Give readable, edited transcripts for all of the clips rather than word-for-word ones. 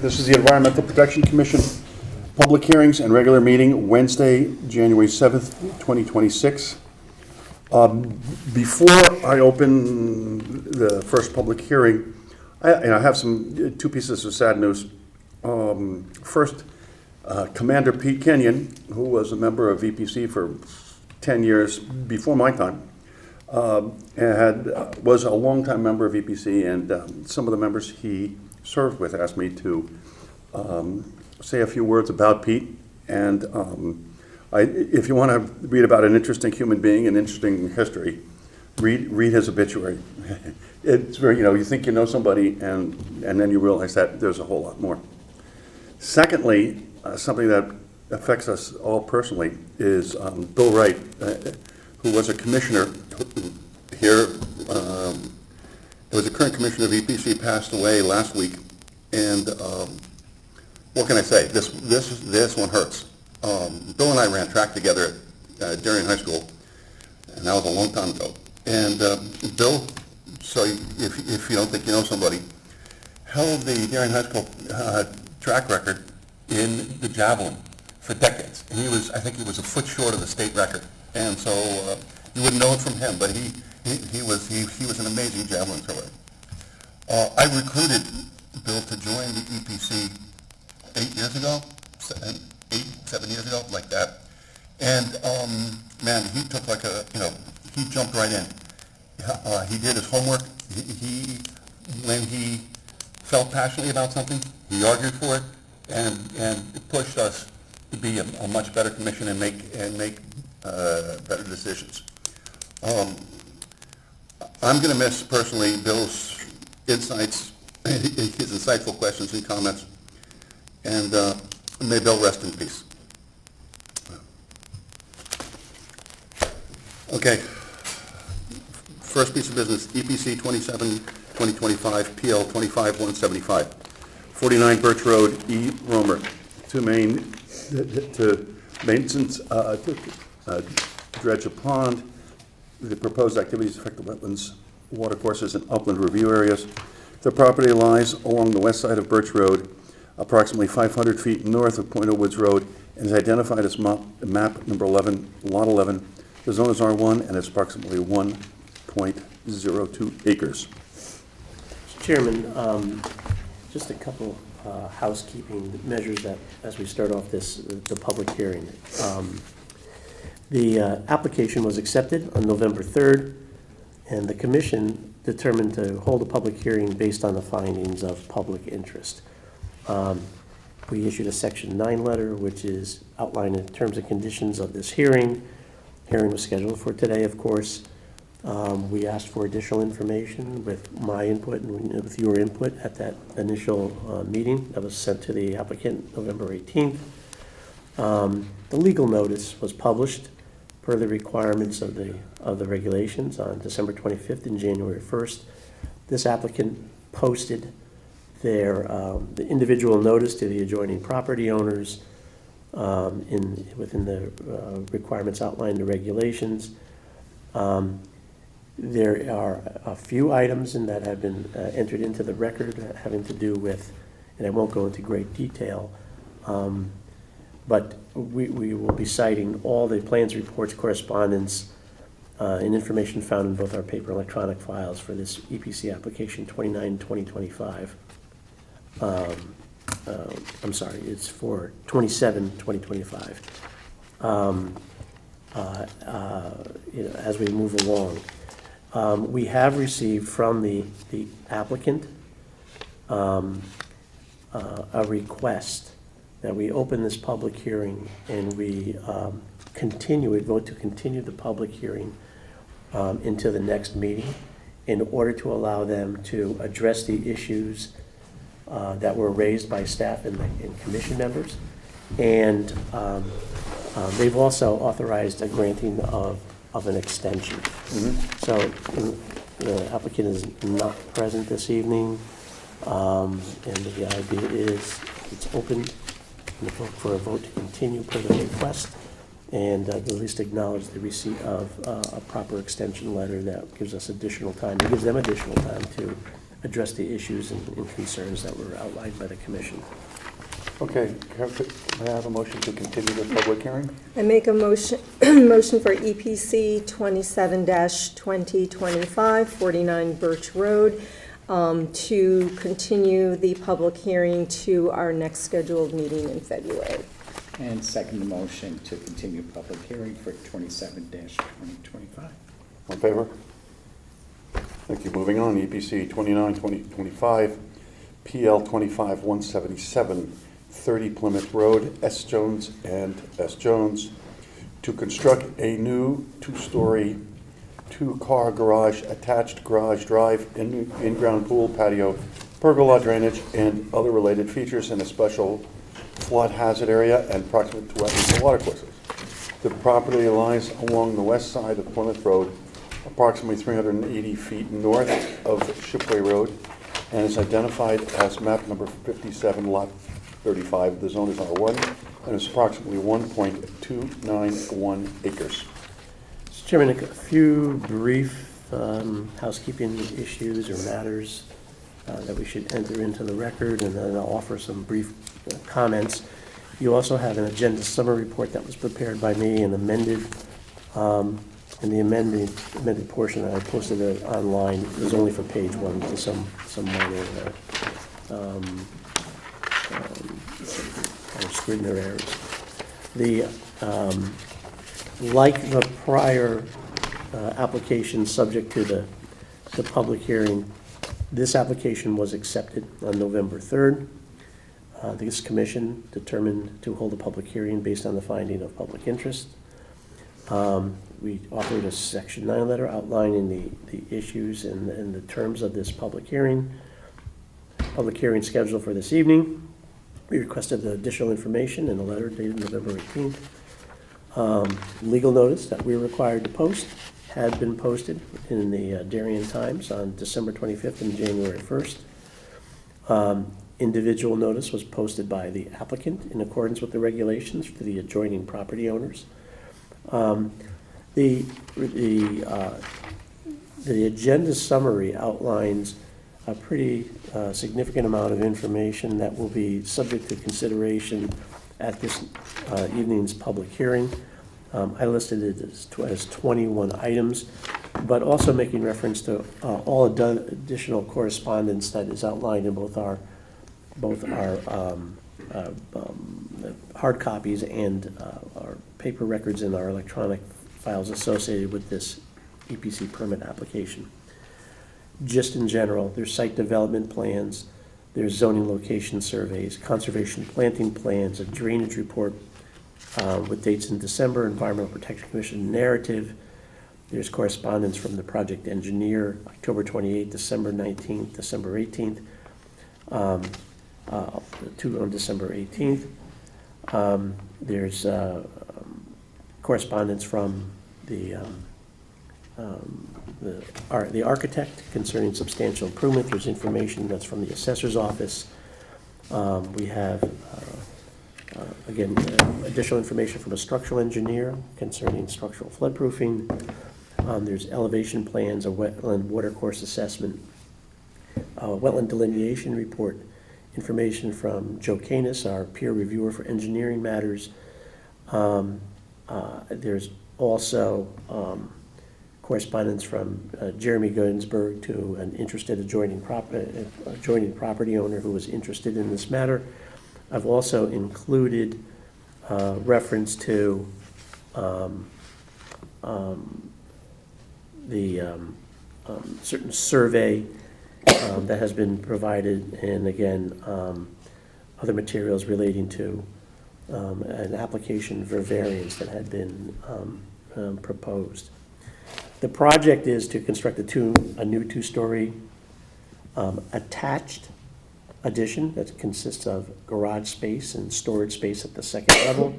This is the Environmental Protection Commission public hearings and regular meeting Wednesday, January 7th, 2026. Before I open the first public hearing, I have two pieces of sad news. First, Commander Pete Kenyon, who was a member of EPC for 10 years before my time, was a longtime member of EPC, and some of the members he served with asked me to say a few words about Pete. And if you want to read about an interesting human being and interesting history, read his obituary. It's very, you think you know somebody, and then you realize that there's a whole lot more. Secondly, something that affects us all personally is Bill Wright, who was a commissioner here. Was a current commissioner of EPC, passed away last week, and what can I say? This one hurts. Bill and I ran track together during high school, and that was a long time ago. And Bill, so if you don't think you know somebody, held the Darien High School track record in the javelin for decades. And I think he was a foot short of the state record. And so you wouldn't know it from him, but he was an amazing javelin thrower. I recruited Bill to join the EPC 7 years ago, like that. And man, he took he jumped right in. He did his homework. When he felt passionately about something, he argued for it, and it pushed us to be a much better commission and make better decisions. I'm going to miss personally Bill's insights, his insightful questions and comments, and may Bill rest in peace. Okay, first piece of business, EPC 27-2025, PL 25-175, 49 Birch Road, E. Romer, to maintenance, dredge a pond. The proposed activities affect the wetlands, watercourses, and upland review areas. The property lies along the west side of Birch Road, approximately 500 feet north of Point Woods Road, and is identified as map number 11, lot 11. The zone is R1, and it's approximately 1.02 acres. Mr. Chairman, just a couple housekeeping measures that, as we start off the public hearing. The application was accepted on November 3rd, and the Commission determined to hold a public hearing based on the findings of public interest. We issued a Section 9 letter, which is outlining the terms and conditions of this hearing. Hearing was scheduled for today, of course. We asked for additional information with my input and with your input at that initial meeting that was sent to the applicant November 18th. The legal notice was published per the requirements of the regulations on December 25th and January 1st. This applicant posted the individual notice to the adjoining property owners within the requirements outlined in the regulations. There are a few items that have been entered into the record having to do with, and I won't go into great detail, but we will be citing all the plans, reports, correspondence, and information found in both our paper and electronic files for this EPC application 29-2025. I'm sorry, it's for 27-2025. As we move along, we have received from the applicant a request that we open this public hearing and we vote to continue the public hearing into the next meeting in order to allow them to address the issues that were raised by staff and commission members. And they've also authorized a granting of an extension. Mm-hmm. So the applicant is not present this evening, and the idea is it's open for a vote to continue per the request, and at least acknowledge the receipt of a proper extension letter that gives us additional time. It gives them additional time to address the issues and concerns that were outlined by the commission. Okay, may I have a motion to continue the public hearing? I make a motion, motion for EPC 27-2025, 49 Birch Road, to continue the public hearing to our next scheduled meeting in February. And second the motion to continue public hearing for 27-2025. All in favor? Thank you. Moving on, EPC 29-2025, PL 25-177, 30 Plymouth Road, S. Jones and S. Jones, to construct a new two-story, two-car garage, attached garage drive, in-ground pool, patio, pergola, drainage, and other related features in a special flood hazard area and proximate to wetlands and watercourses. The property lies along the west side of Plymouth Road, approximately 380 feet north of Shipway Road, and is identified as map number 57, lot 35. The zone is R1, and is approximately 1.291 acres. Mr. Chairman, a few brief housekeeping issues or matters that we should enter into the record, and then I'll offer some brief comments. You also have an agenda summary report that was prepared by me and amended. In the amended portion that I posted it online, it was only for page 1, to some minor Scrivener errors. Like the prior application subject to the public hearing, this application was accepted on November 3rd. This commission determined to hold a public hearing based on the finding of public interest. We offered a Section 9 letter outlining the issues and the terms of this public hearing. Public hearing scheduled for this evening. We requested additional information in a letter dated November 18th. Legal notice that we were required to post had been posted in the Darien Times on December 25th and January 1st. Individual notice was posted by the applicant in accordance with the regulations for the adjoining property owners. The agenda summary outlines a pretty significant amount of information that will be subject to consideration at this evening's public hearing. I listed it as 21 items, but also making reference to all additional correspondence that is outlined in both our hard copies and our paper records and our electronic files associated with this EPC permit application. Just in general, there's site development plans, there's zoning location surveys, conservation planting plans, a drainage report with dates in December, Environmental Protection Commission narrative. There's correspondence from the project engineer, October 28th, December 19th, December 18th, two on December 18th. There's correspondence from the architect concerning substantial improvement. There's information that's from the assessor's office. We have, again, additional information from a structural engineer concerning structural floodproofing. There's elevation plans, a wetland watercourse assessment, wetland delineation report, information from Joe Canis, our peer reviewer for engineering matters. There's also correspondence from Jeremy Ginsburg to an interested adjoining property owner who was interested in this matter. I've also included reference to the certain survey that has been provided, and again, other materials relating to an application for variance that had been proposed. The project is to construct a new two-story attached addition that consists of garage space and storage space at the second level,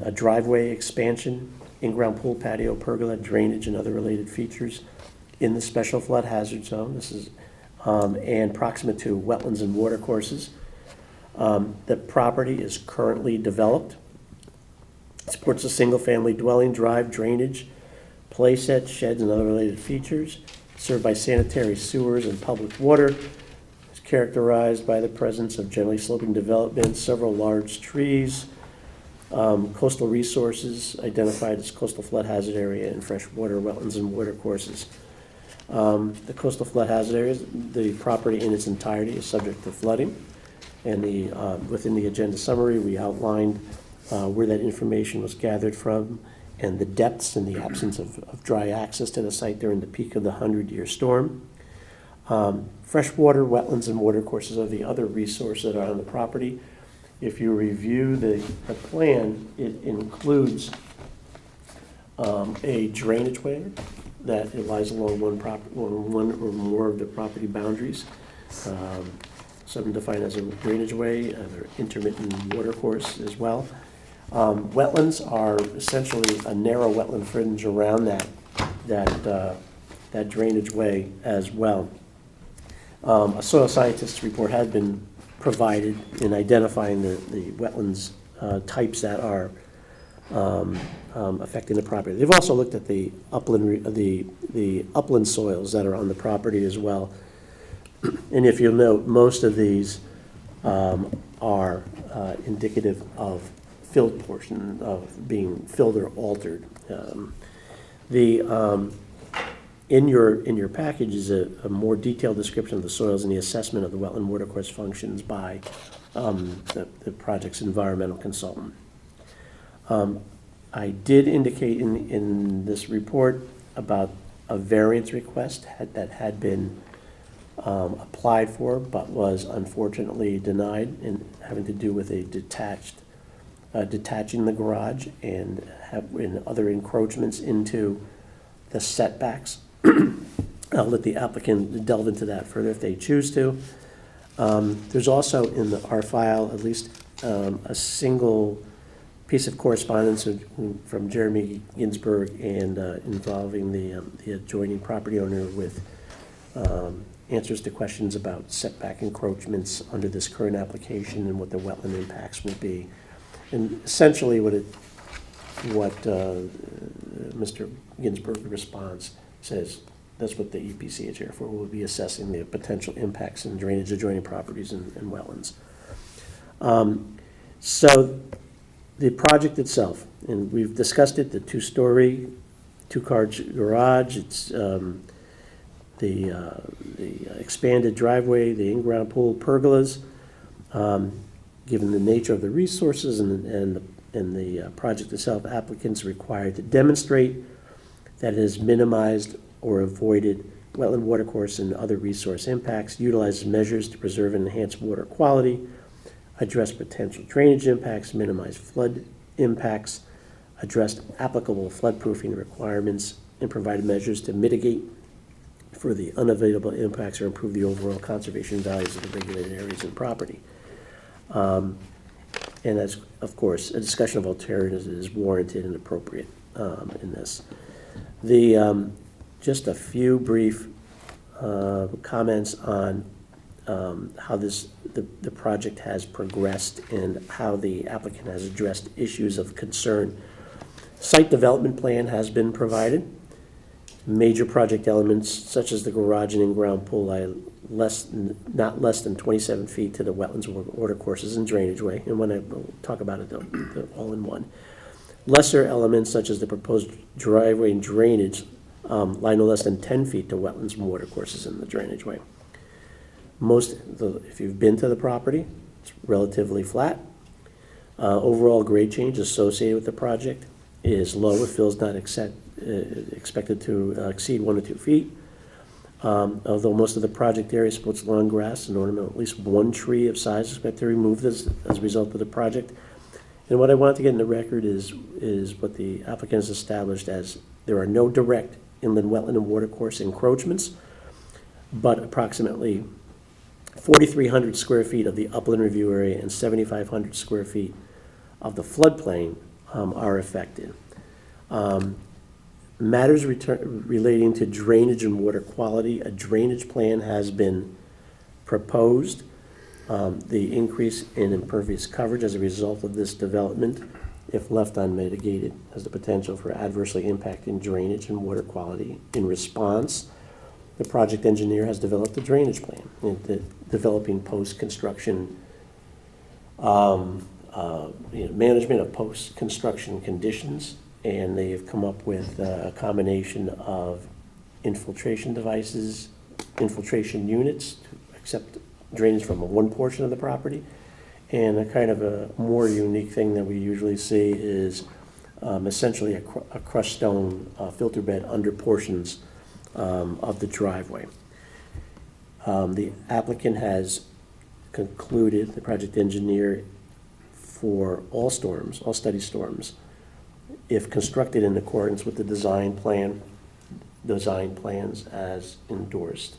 a driveway expansion, in-ground pool, patio, pergola, drainage, and other related features in the special flood hazard zone. This is and proximate to wetlands and watercourses. The property is currently developed. It supports a single-family dwelling, drive, drainage, play set, sheds, and other related features. served by sanitary sewers and public water. It's characterized by the presence of generally sloping development, several large trees, coastal resources identified as coastal flood hazard area and freshwater wetlands and watercourses. The coastal flood hazard areas, the property in its entirety is subject to flooding. And within the agenda summary, we outlined where that information was gathered from and the depths and the absence of dry access to the site during the peak of the 100-year storm. Freshwater wetlands and watercourses are the other resource that are on the property. If you review the plan, it includes a drainage way that it lies along one or more of the property boundaries. Some defined as a drainage way, an intermittent watercourse as well. Wetlands are essentially a narrow wetland fringe around that drainage way as well. A soil scientist's report had been provided in identifying the wetlands types that are affecting the property. They've also looked at the upland soils that are on the property as well. And if you'll note, most of these are indicative of filled portion of being filled or altered. In your package is a more detailed description of the soils and the assessment of the wetland watercourse functions by the project's environmental consultant. I did indicate in this report about a variance request that had been applied for but was unfortunately denied, and having to do with a detaching the garage and other encroachments into the setbacks. I'll let the applicant delve into that further if they choose to. There's also in our file at least a single piece of correspondence from Jeremy Ginsburg and involving the adjoining property owner with answers to questions about setback encroachments under this current application and what the wetland impacts will be. And essentially what Mr. Ginsburg's response says, that's what the EPC is here for. We'll be assessing the potential impacts and drainage adjoining properties and wetlands. So the project itself, and we've discussed it, the two-story, two-car garage, it's the expanded driveway, the in-ground pool, pergolas. Given the nature of the resources and the project itself, applicants are required to demonstrate that it has minimized or avoided wetland watercourse and other resource impacts, utilizes measures to preserve and enhance water quality, address potential drainage impacts, minimize flood impacts, address applicable floodproofing requirements, and provide measures to mitigate for the unavoidable impacts or improve the overall conservation values of the regulated areas and property. And that's, of course, a discussion of alternatives is warranted and appropriate in this. Just a few brief comments on how the project has progressed and how the applicant has addressed issues of concern. Site development plan has been provided. Major project elements such as the garage and in-ground pool lie not less than 27 feet to the wetlands, watercourses, and drainage way. And when I talk about it, they're all in one. Lesser elements such as the proposed driveway and drainage lie no less than 10 feet to wetlands and watercourses in the drainage way. If you've been to the property, it's relatively flat. Overall grade change associated with the project is low. It feels not expected to exceed 1 to 2 feet. Although most of the project area supports lawn grass and ornament, at least one tree of size is expected to be removed as a result of the project. And what I want to get in the record is what the applicant has established as there are no direct inland wetland and watercourse encroachments, but approximately 4,300 square feet of the upland review area and 7,500 square feet of the floodplain are affected. Matters relating to drainage and water quality, a drainage plan has been proposed. The increase in impervious coverage as a result of this development, if left unmitigated, has the potential for adversely impacting drainage and water quality. In response, the project engineer has developed a drainage plan, developing post-construction, management of post-construction conditions, and they have come up with a combination of infiltration devices, infiltration units to accept drainage from one portion of the property, and a kind of a more unique thing that we usually see is essentially a crushed stone filter bed under portions of the driveway. The applicant has concluded, the project engineer, for all storms, all study storms, if constructed in accordance with the design plans as endorsed,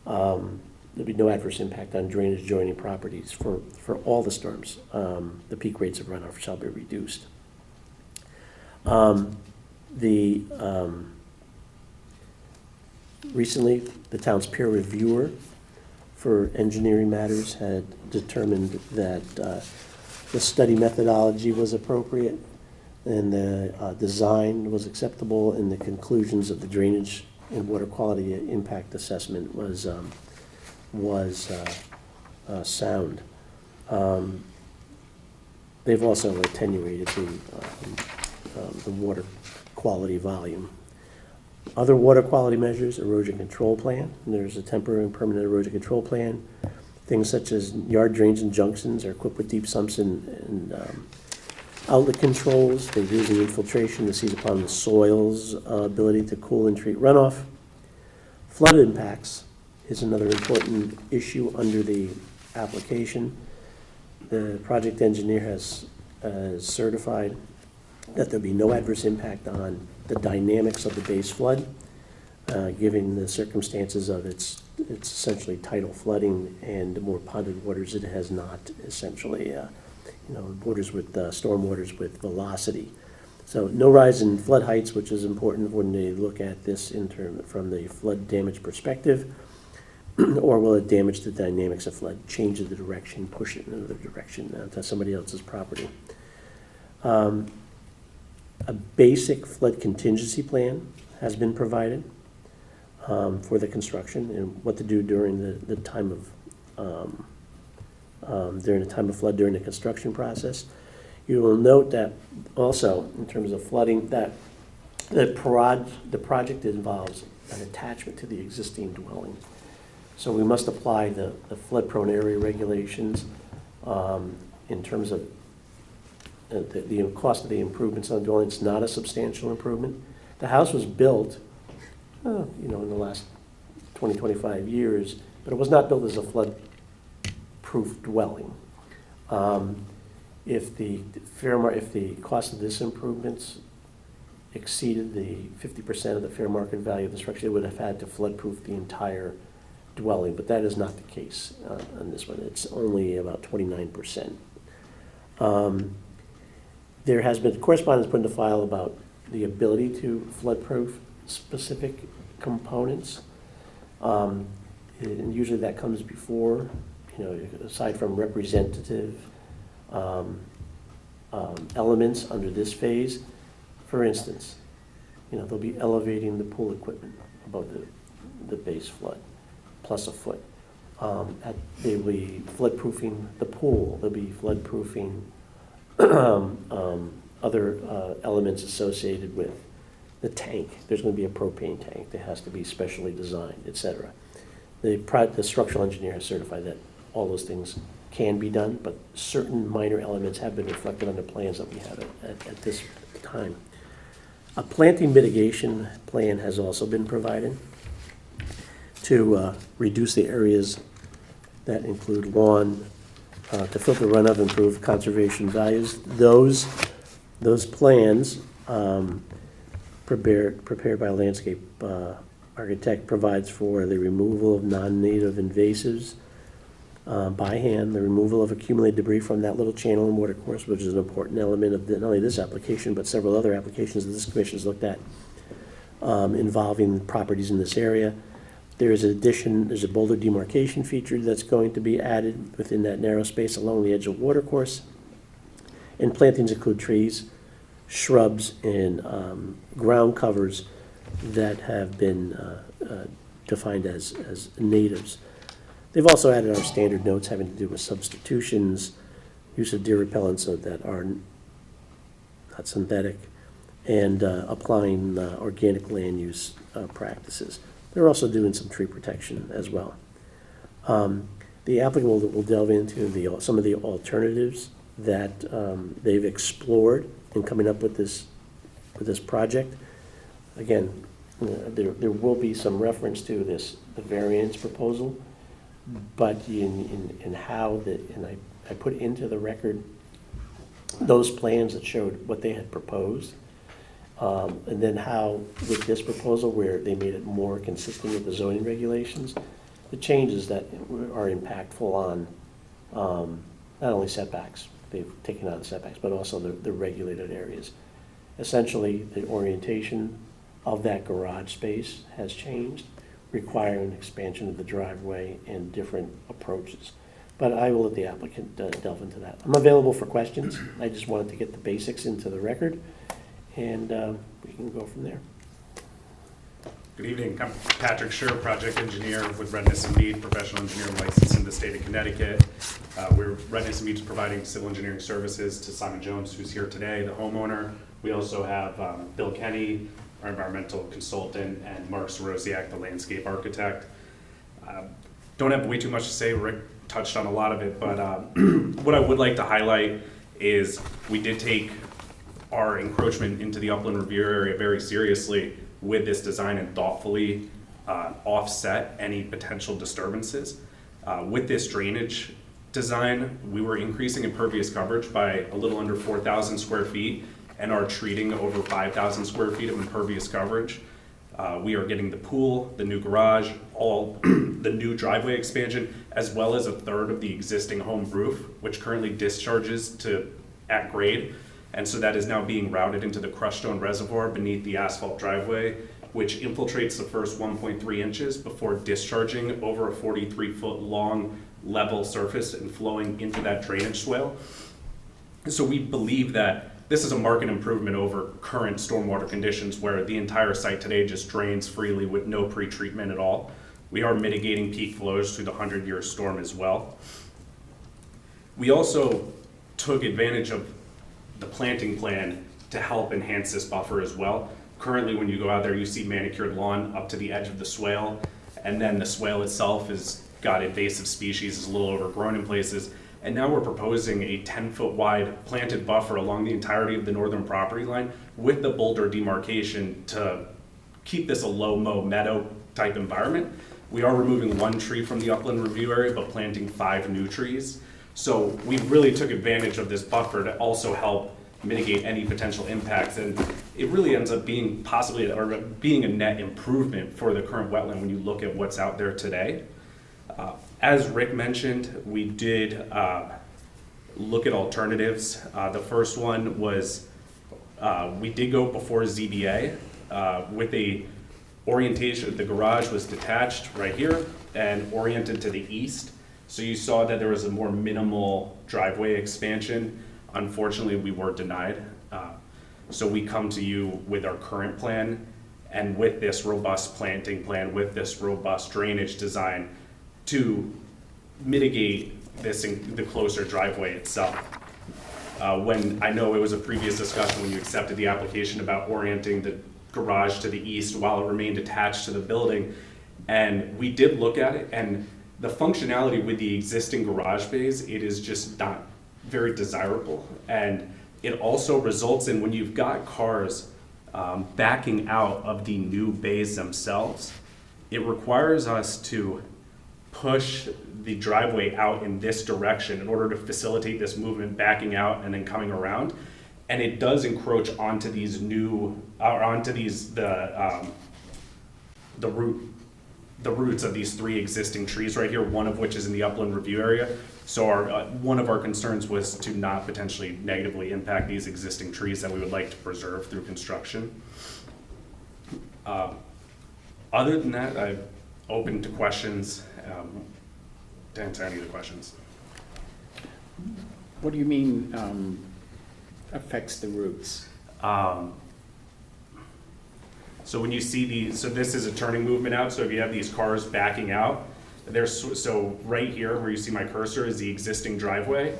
there'll be no adverse impact on drainage adjoining properties for all the storms. The peak rates of runoff shall be reduced. Recently, the town's peer reviewer for engineering matters had determined that the study methodology was appropriate and the design was acceptable, and the conclusions of the drainage and water quality impact assessment was sound. They've also attenuated the water quality volume. Other water quality measures, erosion control plan. There's a temporary and permanent erosion control plan. Things such as yard drains and junctions are equipped with deep sumps and outlet controls. They're using infiltration to seize upon the soil's ability to cool and treat runoff. Flood impacts is another important issue under the application. The project engineer has certified that there'll be no adverse impact on the dynamics of the base flood, given the circumstances of its essentially tidal flooding and more ponded waters. It has not essentially, waters with storm waters with velocity. So no rise in flood heights, which is important when they look at this from the flood damage perspective. Or will it damage the dynamics of flood, change the direction, push it in another direction to somebody else's property? A basic flood contingency plan has been provided for the construction and what to do during the time of flood during the construction process. You will note that also in terms of flooding that the project involves an attachment to the existing dwelling. So we must apply the flood-prone area regulations in terms of the cost of the improvements on the dwelling. It's not a substantial improvement. The house was built, in the last 20, 25 years, but it was not built as a flood-proof dwelling. If the cost of this improvements exceeded the 50% of the fair market value of the structure, it would have had to flood-proof the entire dwelling, but that is not the case on this one. It's only about 29%. There has been correspondence put in the file about the ability to flood-proof specific components. And usually that comes before, aside from representative elements under this phase. For instance, they'll be elevating the pool equipment above the base flood, plus a foot. They'll be flood-proofing the pool. They'll be flood-proofing other elements associated with the tank. There's going to be a propane tank that has to be specially designed, etc. The structural engineer has certified that all those things can be done, but certain minor elements have been reflected on the plans that we have at this time. A planting mitigation plan has also been provided to reduce the areas that include lawn, to filter runoff, improve conservation values. Those plans prepared by a landscape architect provides for the removal of non-native invasives by hand, the removal of accumulated debris from that little channel and watercourse, which is an important element of not only this application, but several other applications that this commission has looked at involving properties in this area. There's a boulder demarcation feature that's going to be added within that narrow space along the edge of watercourse. And plantings include trees, shrubs, and ground covers that have been defined as natives. They've also added our standard notes having to do with substitutions, use of deer repellents that are not synthetic, and applying organic land use practices. They're also doing some tree protection as well. The applicant will delve into some of the alternatives that they've explored in coming up with this project. Again, there will be some reference to the variance proposal, but in how I put into the record those plans that showed what they had proposed, and then how with this proposal where they made it more consistent with the zoning regulations, the changes that are impactful on not only setbacks, they've taken out the setbacks, but also the regulated areas. Essentially, the orientation of that garage space has changed, requiring expansion of the driveway and different approaches. But I will let the applicant delve into that. I'm available for questions. I just wanted to get the basics into the record, and we can go from there. Good evening. I'm Patrick Scher, project engineer with Redness and Mead, professional engineer licensed in the state of Connecticut. Redness and Mead is providing civil engineering services to Simon Jones, who's here today, the homeowner. We also have Bill Kenny, our environmental consultant, and Mark Sorosiak, the landscape architect. Don't have way too much to say. Rick touched on a lot of it, but what I would like to highlight is we did take our encroachment into the upland review area very seriously with this design and thoughtfully offset any potential disturbances. With this drainage design, we were increasing impervious coverage by a little under 4,000 square feet and are treating over 5,000 square feet of impervious coverage. We are getting the pool, the new garage, all the new driveway expansion, as well as a third of the existing home roof, which currently discharges at grade. And so that is now being routed into the crushed stone reservoir beneath the asphalt driveway, which infiltrates the first 1.3 inches before discharging over a 43-foot long level surface and flowing into that drainage swale. So we believe that this is a marked improvement over current stormwater conditions where the entire site today just drains freely with no pre-treatment at all. We are mitigating peak flows through the 100-year storm as well. We also took advantage of the planting plan to help enhance this buffer as well. Currently, when you go out there, you see manicured lawn up to the edge of the swale, and then the swale itself has got invasive species, is a little overgrown in places. And now we're proposing a 10-foot wide planted buffer along the entirety of the northern property line with the boulder demarcation to keep this a low-mow meadow type environment. We are removing one tree from the upland review area, but planting 5 new trees. So we really took advantage of this buffer to also help mitigate any potential impacts. And it really ends up being being a net improvement for the current wetland when you look at what's out there today. As Rick mentioned, we did look at alternatives. The first one was we did go before ZBA with a orientation. The garage was detached right here and oriented to the east. So you saw that there was a more minimal driveway expansion. Unfortunately, we were denied. So we come to you with our current plan and with this robust planting plan, with this robust drainage design to mitigate this in the closer driveway itself. When I know it was a previous discussion when you accepted the application about orienting the garage to the east while it remained attached to the building. And we did look at it, and the functionality with the existing garage bays, it is just not very desirable. And it also results in when you've got cars backing out of the new bays themselves, it requires us to push the driveway out in this direction in order to facilitate this movement backing out and then coming around. And it does encroach onto these new, the roots of these 3 existing trees right here, one of which is in the upland review area. So one of our concerns was to not potentially negatively impact these existing trees that we would like to preserve through construction. Other than that, I'm open to questions, to answer any of the questions. What do you mean affects the roots? So when you see these, so this is a turning movement out, so if you have these cars backing out, so right here where you see my cursor is the existing driveway.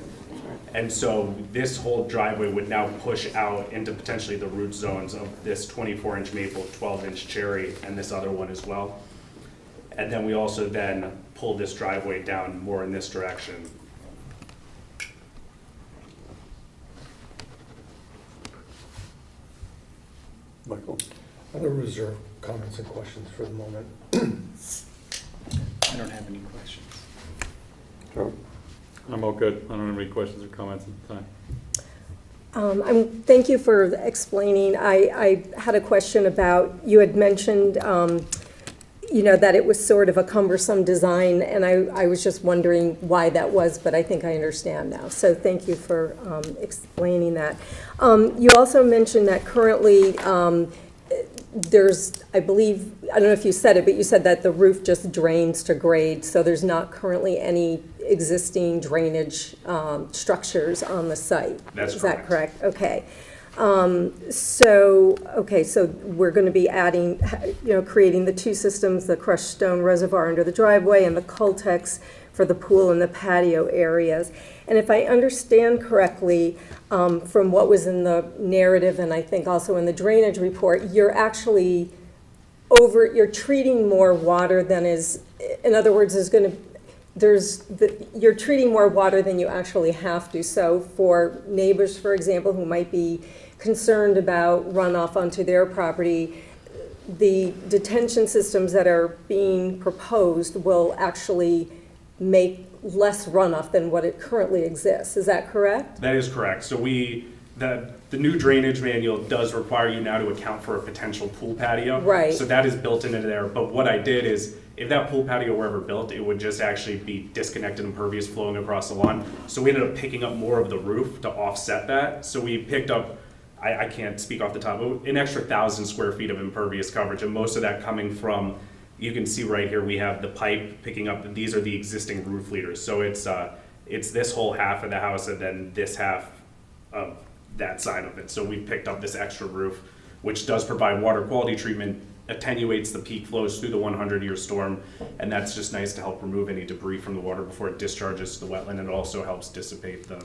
And so this whole driveway would now push out into potentially the root zones of this 24-inch maple, 12-inch cherry, and this other one as well. And then we also then pull this driveway down more in this direction. Michael? I'm going to reserve comments and questions for the moment. I don't have any questions. Charlie? I'm all good. I don't have any questions or comments at the time. Thank you for explaining. I had a question about, you had mentioned, that it was sort of a cumbersome design, and I was just wondering why that was, but I think I understand now. So thank you for explaining that. You also mentioned that currently there's, I believe, I don't know if you said it, but you said that the roof just drains to grade, so there's not currently any existing drainage structures on the site. That's Is that correct. correct? Okay. So we're going to be adding, creating the two systems, the crushed stone reservoir under the driveway and the Cultex for the pool and the patio areas. And if I understand correctly, from what was in the narrative and I think also in the drainage report, you're actually you're treating more water than is, in other words, you're treating more water than you actually have to. So for neighbors, for example, who might be concerned about runoff onto their property, the detention systems that are being proposed will actually make less runoff than what it currently exists. Is that correct? That is correct. So the new drainage manual does require you now to account for a potential pool patio. Right. So that is built into there. But what I did is, if that pool patio were ever built, it would just actually be disconnected impervious flowing across the lawn. So we ended up picking up more of the roof to offset that. So we picked up, I can't speak off the top, but an extra 1,000 square feet of impervious coverage, and most of that coming from, you can see right here, we have the pipe picking up, these are the existing roof leaders. So it's this whole half of the house and then this half of that side of it. So we picked up this extra roof, which does provide water quality treatment, attenuates the peak flows through the 100-year storm, and that's just nice to help remove any debris from the water before it discharges to the wetland. It also helps dissipate the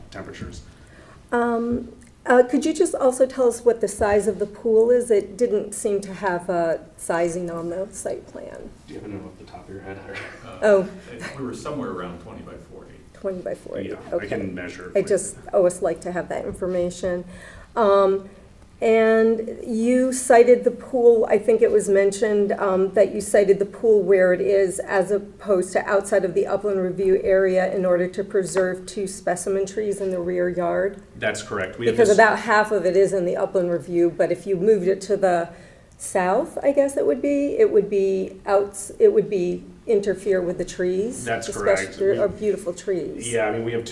temperatures. Could you just also tell us what the size of the pool is? It didn't seem to have a sizing on the site plan. Do you have a number off the top of your head? We were somewhere around 20 by 40. 20 by 40, Yeah, okay. I can measure it. I just always like to have that information. And you cited the pool, I think it was mentioned that you cited the pool where it is as opposed to outside of the upland review area in order to preserve 2 specimen trees in the rear yard? That's correct. Because about half of it is in the upland review, but if you moved it to the south, I guess it would be interfere with the trees. That's especially- correct. They're beautiful trees. Yeah, I mean, we have a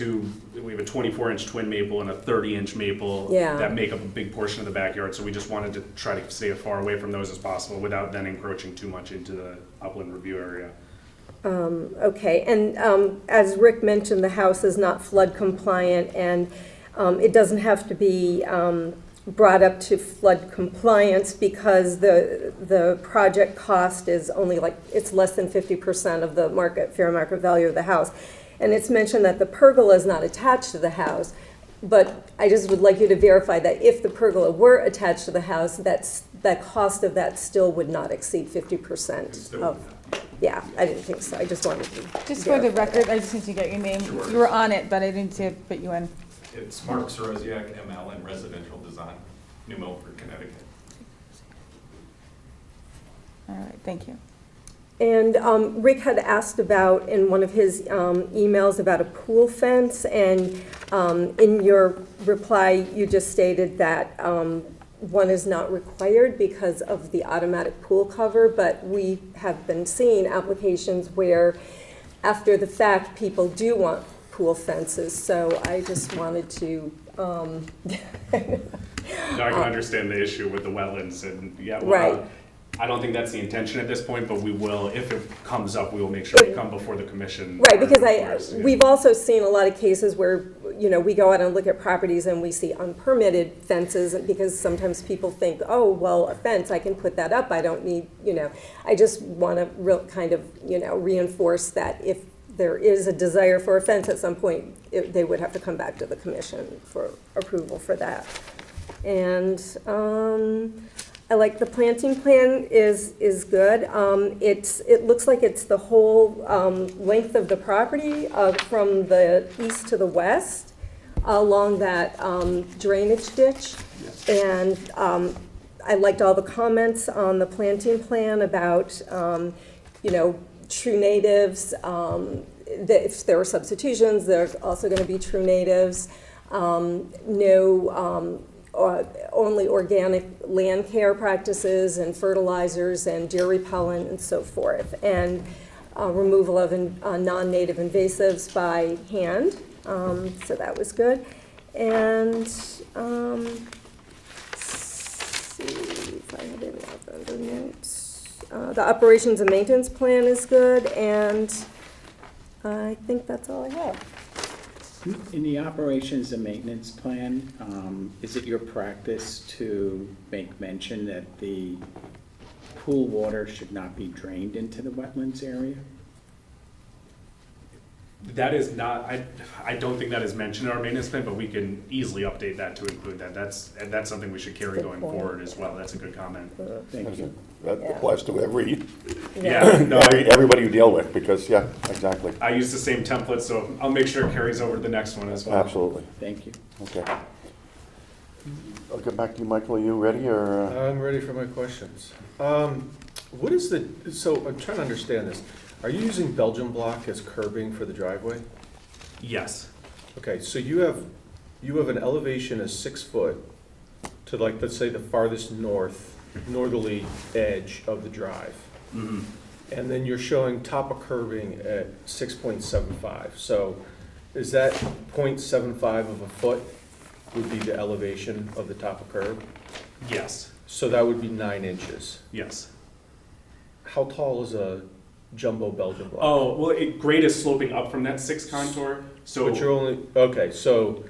24-inch twin maple and a 30-inch maple Yeah. that make up a big portion of the backyard, so we just wanted to try to stay as far away from those as possible without then encroaching too much into the upland review area. Okay, and as Rick mentioned, the house is not flood compliant, and it doesn't have to be brought up to flood compliance because the project cost is only it's less than 50% of the fair market value of the house. And it's mentioned that the pergola is not attached to the house, but I just would like you to verify that if the pergola were attached to the house, that cost of that still would not exceed 50% of. Yeah, I didn't think so. I just wanted to. Just for the verify record, that. I just need to get your name. Sure. You were on it, but I didn't see it put you in. It's Mark Soroziak, ML in Residential Design, New Milford, Connecticut. All right, thank you. And Rick had asked about, in one of his emails, about a pool fence, and in your reply, you just stated that one is not required because of the automatic pool cover, but we have been seeing applications where, after the fact, people do want pool fences, so I just wanted to No, I can understand the issue with the wetlands, and yeah, well, Right. I don't think that's the intention at this point, but we will, if it comes up, we will make sure we come before the commission. Right, because Of course, yeah. we've also seen a lot of cases where, we go out and look at properties and we see unpermitted fences, because sometimes people think, oh, well, a fence, I can put that up, I don't need, I just want to kind of, reinforce that if there is a desire for a fence at some point, they would have to come back to the commission for approval for that. And I like the planting plan is good. It looks like it's the whole length of the property from the east to the west along that drainage ditch. Yes. And I liked all the comments on the planting plan about, true natives. If there were substitutions, there's also going to be true natives. Only organic land care practices and fertilizers and deer repellent and so forth, and removal of non-native invasives by hand. So that was good. And let's see if I have any other notes. The operations and maintenance plan is good, and I think that's all I have. In the operations and maintenance plan, is it your practice to make mention that the pool water should not be drained into the wetlands area? That is not, I don't think that is mentioned in our maintenance plan, but we can easily update that to include that. That's something we should carry Good going point. forward as well. That's a good comment. Thank you. That Yeah. applies to Yeah, no, everybody you deal with, because, yeah, exactly. I use the same template, so I'll make sure it carries over to the next one as well. Absolutely. Thank you. Okay. I'll get back to you, Michael. Are you ready, or? I'm ready for my questions. What is so I'm trying to understand this. Are you using Belgian block as curbing for the driveway? Yes, Okay, so you have an elevation of 6 foot to, like, let's say the farthest northerly edge of the drive. mhm, And then you're showing top of curbing at 6.75. So is that 0.75 of a foot would be the elevation of the top of curb? yes, So that would be 9 inches. yes. How tall is a jumbo Belgian block? Oh, well, grade is sloping up from that 6 contour, so. But you're only, okay, so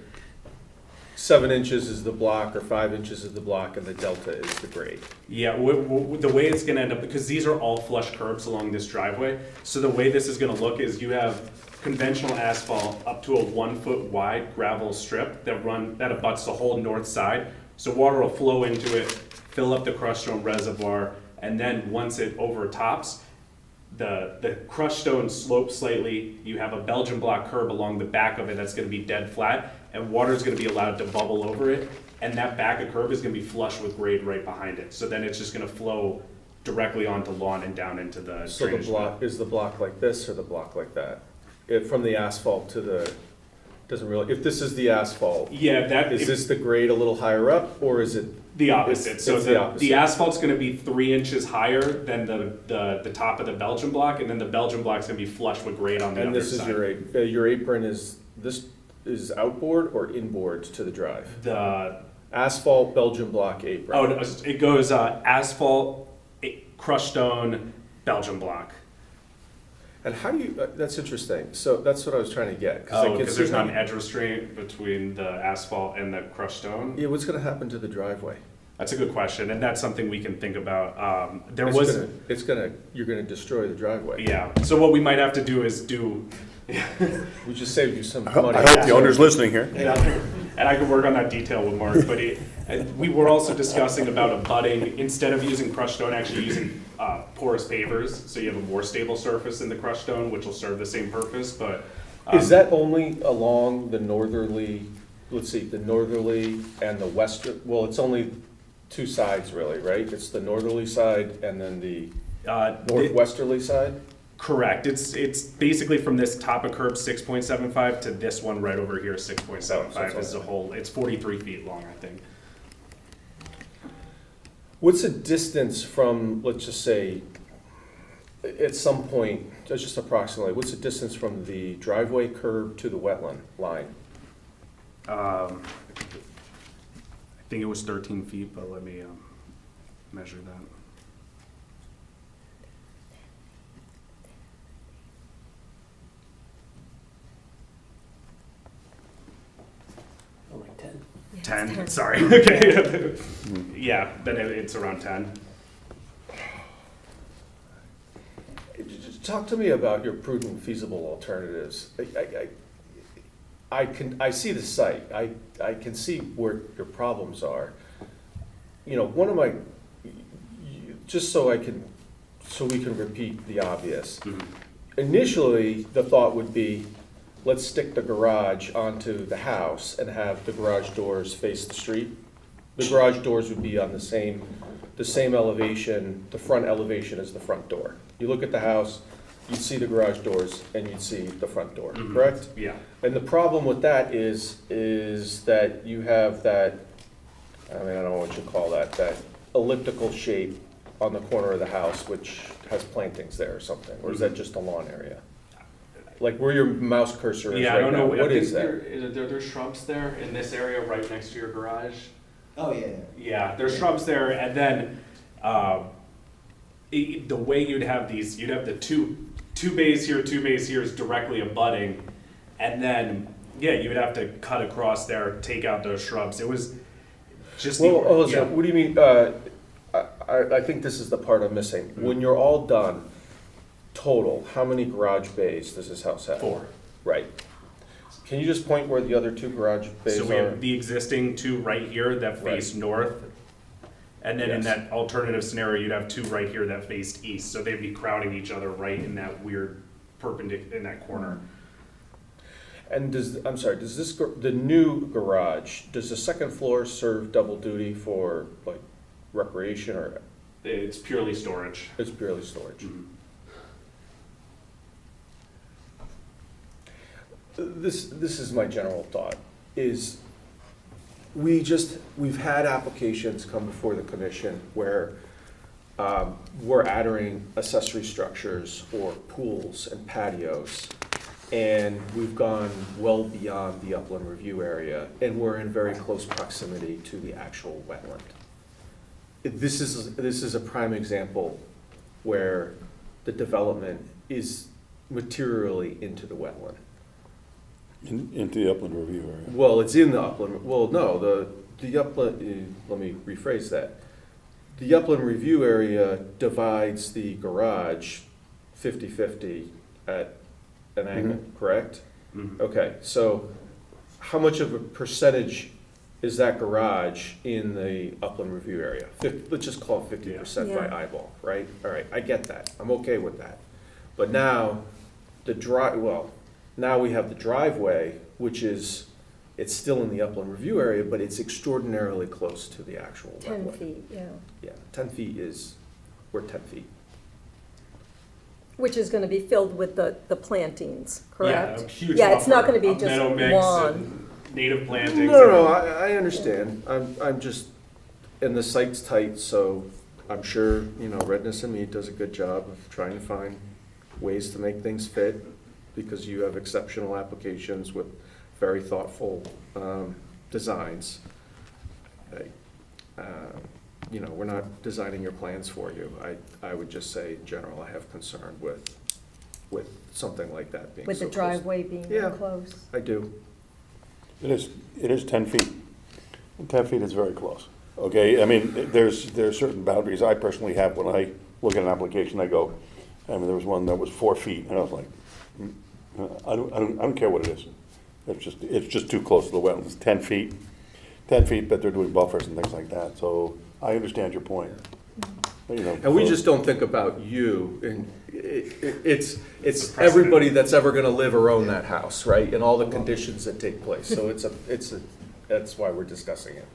7 inches is the block, or 5 inches is the block, and the delta is the grade. Yeah, the way it's gonna end up, because these are all flush curbs along this driveway, so the way this is gonna look is you have conventional asphalt up to a 1 foot wide gravel strip that abuts the whole north side. So water will flow into it, fill up the crushed stone reservoir, and then once it overtops, the crushed stone slopes slightly. You have a Belgian block curb along the back of it that's gonna be dead flat, and water is gonna be allowed to bubble over it, and that back of curb is gonna be flush with grade right behind it. So then it's just gonna flow directly onto lawn and down into the So the drainage. block, is the block like this or the block like that? From the asphalt to the, doesn't really, if this is the asphalt, Yeah, that is this the grade a little higher up, or is it? the opposite. So it's the opposite. the asphalt's gonna be 3 inches higher than the top of the Belgian block, and then the Belgian block's gonna be flush with grade on the And other this is side. your apron this is outboard or inboard to the drive? The, Asphalt Belgian block apron. oh, no, it goes asphalt, crushed stone, Belgian block. And how do you, that's interesting. So that's what I was trying to get. I Oh, can because see there's how- not an edge restraint between the asphalt and the crushed stone? Yeah, what's gonna happen to the driveway? That's a good question, and that's something we can think about. You're gonna destroy the driveway. Yeah, so what we might have to do is We just saved you some I money. hope the owner's listening here. and I could work on that detail with Mark, but we were also discussing about abutting, instead of using crushed stone, actually using porous pavers, so you have a more stable surface in the crushed stone, which will serve the same purpose, but. Is that only along the northerly, let's see, the northerly and the western, well, it's only 2 sides really, right? It's the northerly side and then the northwesterly side? Correct, it's basically from this top of curb 6.75 to this one right over here, 6.75 Oh, is the whole, it's 43 feet long, I think. What's the distance from, let's just say, at some point, just approximately, what's the distance from the driveway curb to the wetland line? I think it was 13 feet, but let me measure that. 10, sorry, okay. Yeah, then it's around 10. Talk to me about your prudent feasible alternatives. I see the site, I can see where your problems are. You know, one of my, just so we can repeat the obvious. Initially, the thought would be, let's stick the garage onto the house and have the garage doors face the street. The garage doors would be on the same elevation, the front elevation as the front door. You look at the house, you'd see the garage doors and you'd see the front door, correct? Yeah. And the problem with that is that you have that, I mean, I don't know what you call that elliptical shape on the corner of the house, which has plantings there or something, or is that just a lawn area? Like where your mouse cursor is Yeah, I right don't now, know. what is There, that? there's shrubs there in this area right next to your garage. Oh, yeah. Yeah, there's shrubs there, and then the way you'd have these, you'd have the two bays here is directly abutting, and then yeah, you would have to cut across there, take out those shrubs. It was just So what do you mean, I think this is the part I'm missing. When you're all done, total, how many garage bays does this house have? 4. Right. Can you just point where the other 2 garage bays So we are? have the existing 2 right here that face north, and then in Yes. that alternative scenario, you'd have 2 right here that faced east. So they'd be crowding each other right in that weird perpendicular in that corner. And does the new garage, does the second floor serve double duty for like recreation, or It's purely storage. it's purely storage? This is my general thought, is we've had applications come before the commission where we're adding accessory structures or pools and patios, and we've gone well beyond the upland review area, and we're in very close proximity to the actual wetland. This is a prime example where the development is materially into the wetland. Into the upland review area. Well, it's in the upland, well, no, the upland, let me rephrase that. The upland review area divides the garage 50-50 at an angle, correct? Okay, so how much of a percentage is that garage in the upland review area? Let's just call it 50% by Yeah. eyeball, right? All right, I get that, I'm okay with that. But now, now we have the driveway, which is, it's still in the upland review area, but it's extraordinarily close to the actual 10 wetland. feet, yeah. Yeah, 10 feet we're 10 feet. Which is gonna be filled with the plantings, correct? Yeah, a huge Yeah, it's not buffer, gonna be a just meadow mix lawn. and native plantings. No, I understand. I'm just, and the site's tight, so I'm sure, Redness and Mead does a good job of trying to find ways to make things fit, because you have exceptional applications with very thoughtful designs. We're not designing your plans for you. I would just say, in general, I have concern with something like that being so With the close. driveway being Yeah. close. I do. It is 10 feet. 10 feet is very close, okay? I mean, there's certain boundaries I personally have when I look at an application, there was one that was 4 feet, and I was like, I don't care what it is. It's just too close to the wetlands. It's 10 feet, but they're doing buffers and things like that, so I understand your point. And we just don't think about you, and it's precedent. everybody that's ever gonna live or own that house, right? And all the conditions that take place, so that's why we're discussing it.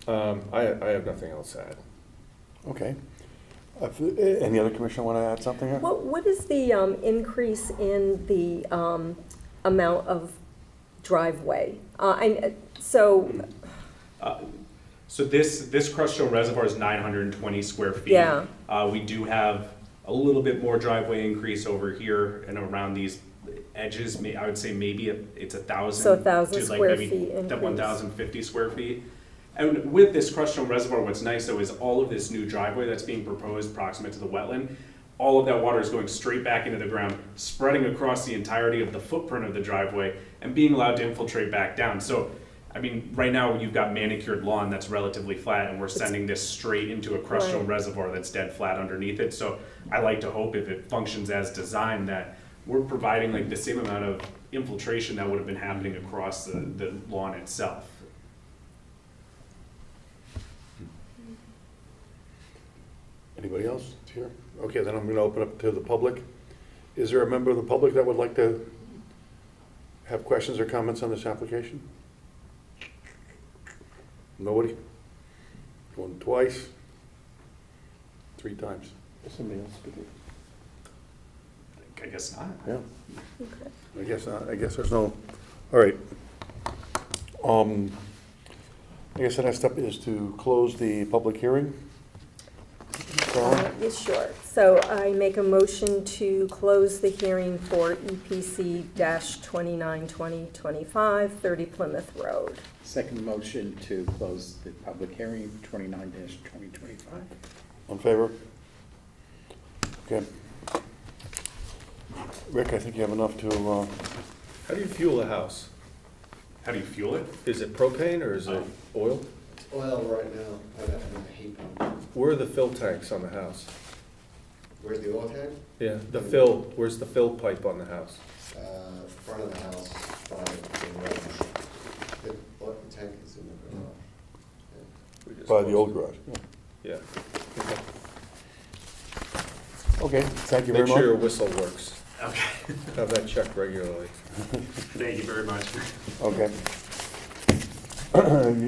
I have nothing else to add. Okay. Any other commissioner want to add something here? What is the increase in the amount of driveway? So this crushed stone reservoir is 920 square feet. Yeah. We do have a little bit more driveway increase over here and around these edges. I would say maybe it's 1,000. So 1,000 to square maybe feet increase. 1,050 square feet. And with this crushed stone reservoir, what's nice though is all of this new driveway that's being proposed proximate to the wetland, all of that water is going straight back into the ground, spreading across the entirety of the footprint of the driveway and being allowed to infiltrate back down. So I mean, right now you've got manicured lawn that's relatively flat and we're sending this straight into a crushed stone Right. reservoir that's dead flat underneath it. So I like to hope if it functions as designed that we're providing like the same amount of infiltration that would have been happening across the lawn itself. Anybody else here? Okay, then I'm going to open up to the public. Is there a member of the public that would like to have questions or comments on this application? Nobody? Going twice? 3 times? Somebody else speaking? I guess not. Yeah. Okay. I guess not. I guess there's no, all right. I guess the next step is to close the public hearing. Yeah, sure. So I make a motion to close the hearing for EPC-292025, 30 Plymouth Road. Second motion to close the public hearing, 29-2025. On favor? Okay. Rick, I think you have enough to, How do you fuel a house? How do you fuel it? Is it propane or is it oil? Oil right now, I got a heat pump. Where are the fill tanks on the house? Where's the oil tank? Yeah, where's the fill pipe on the house? Front of the house, by the garage. The oil tank is in the garage. We just by the old garage. Yeah. Okay, thank you very Make sure your much. whistle works. Okay. Have that checked regularly. Thank you very much. Okay.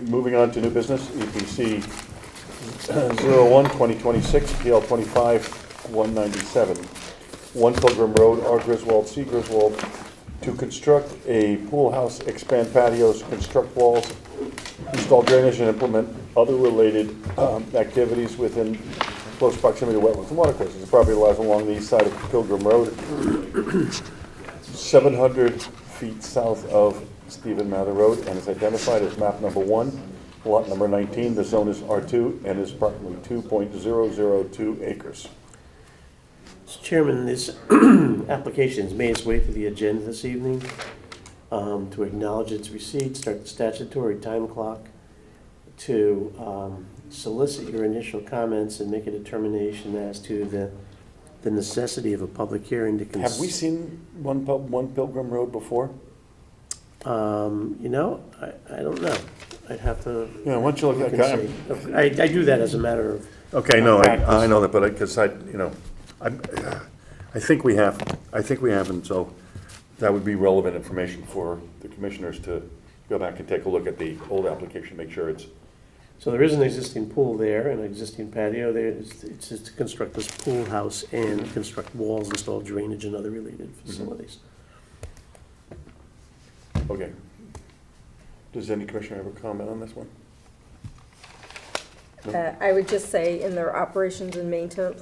Moving on to new business, EPC 01-2026, PL 25-197. 1 Pilgrim Road, R. Griswold, C. Griswold, to construct a pool house, expand patios, construct walls, install drainage, and implement other related activities within close proximity to wetlands and watercourses. The property lies along the east side of Pilgrim Road, 700 feet south of Stephen Mather Road, and is identified as map number 1, lot number 19. The zone is R2 and is approximately 2.002 acres. Mr. Chairman, this application has made its way to the agenda this evening. To acknowledge its receipt, start the statutory time clock, to solicit your initial comments and make a determination as to the necessity of a public hearing to Have we seen 1 Pilgrim Road before? You know, I don't know. I'd have to. Yeah, why don't you look and at see. I do that as a matter of. Okay, no, practice. I know that, but because I think we have, and so that would be relevant information for the commissioners to go back and take a look at the old application, make sure it's, So there is an existing pool there, an existing patio there. It's just to construct this pool house and construct walls, install drainage and other related facilities. okay. Does any commissioner have a comment on this one? I would just say in their operations and maintenance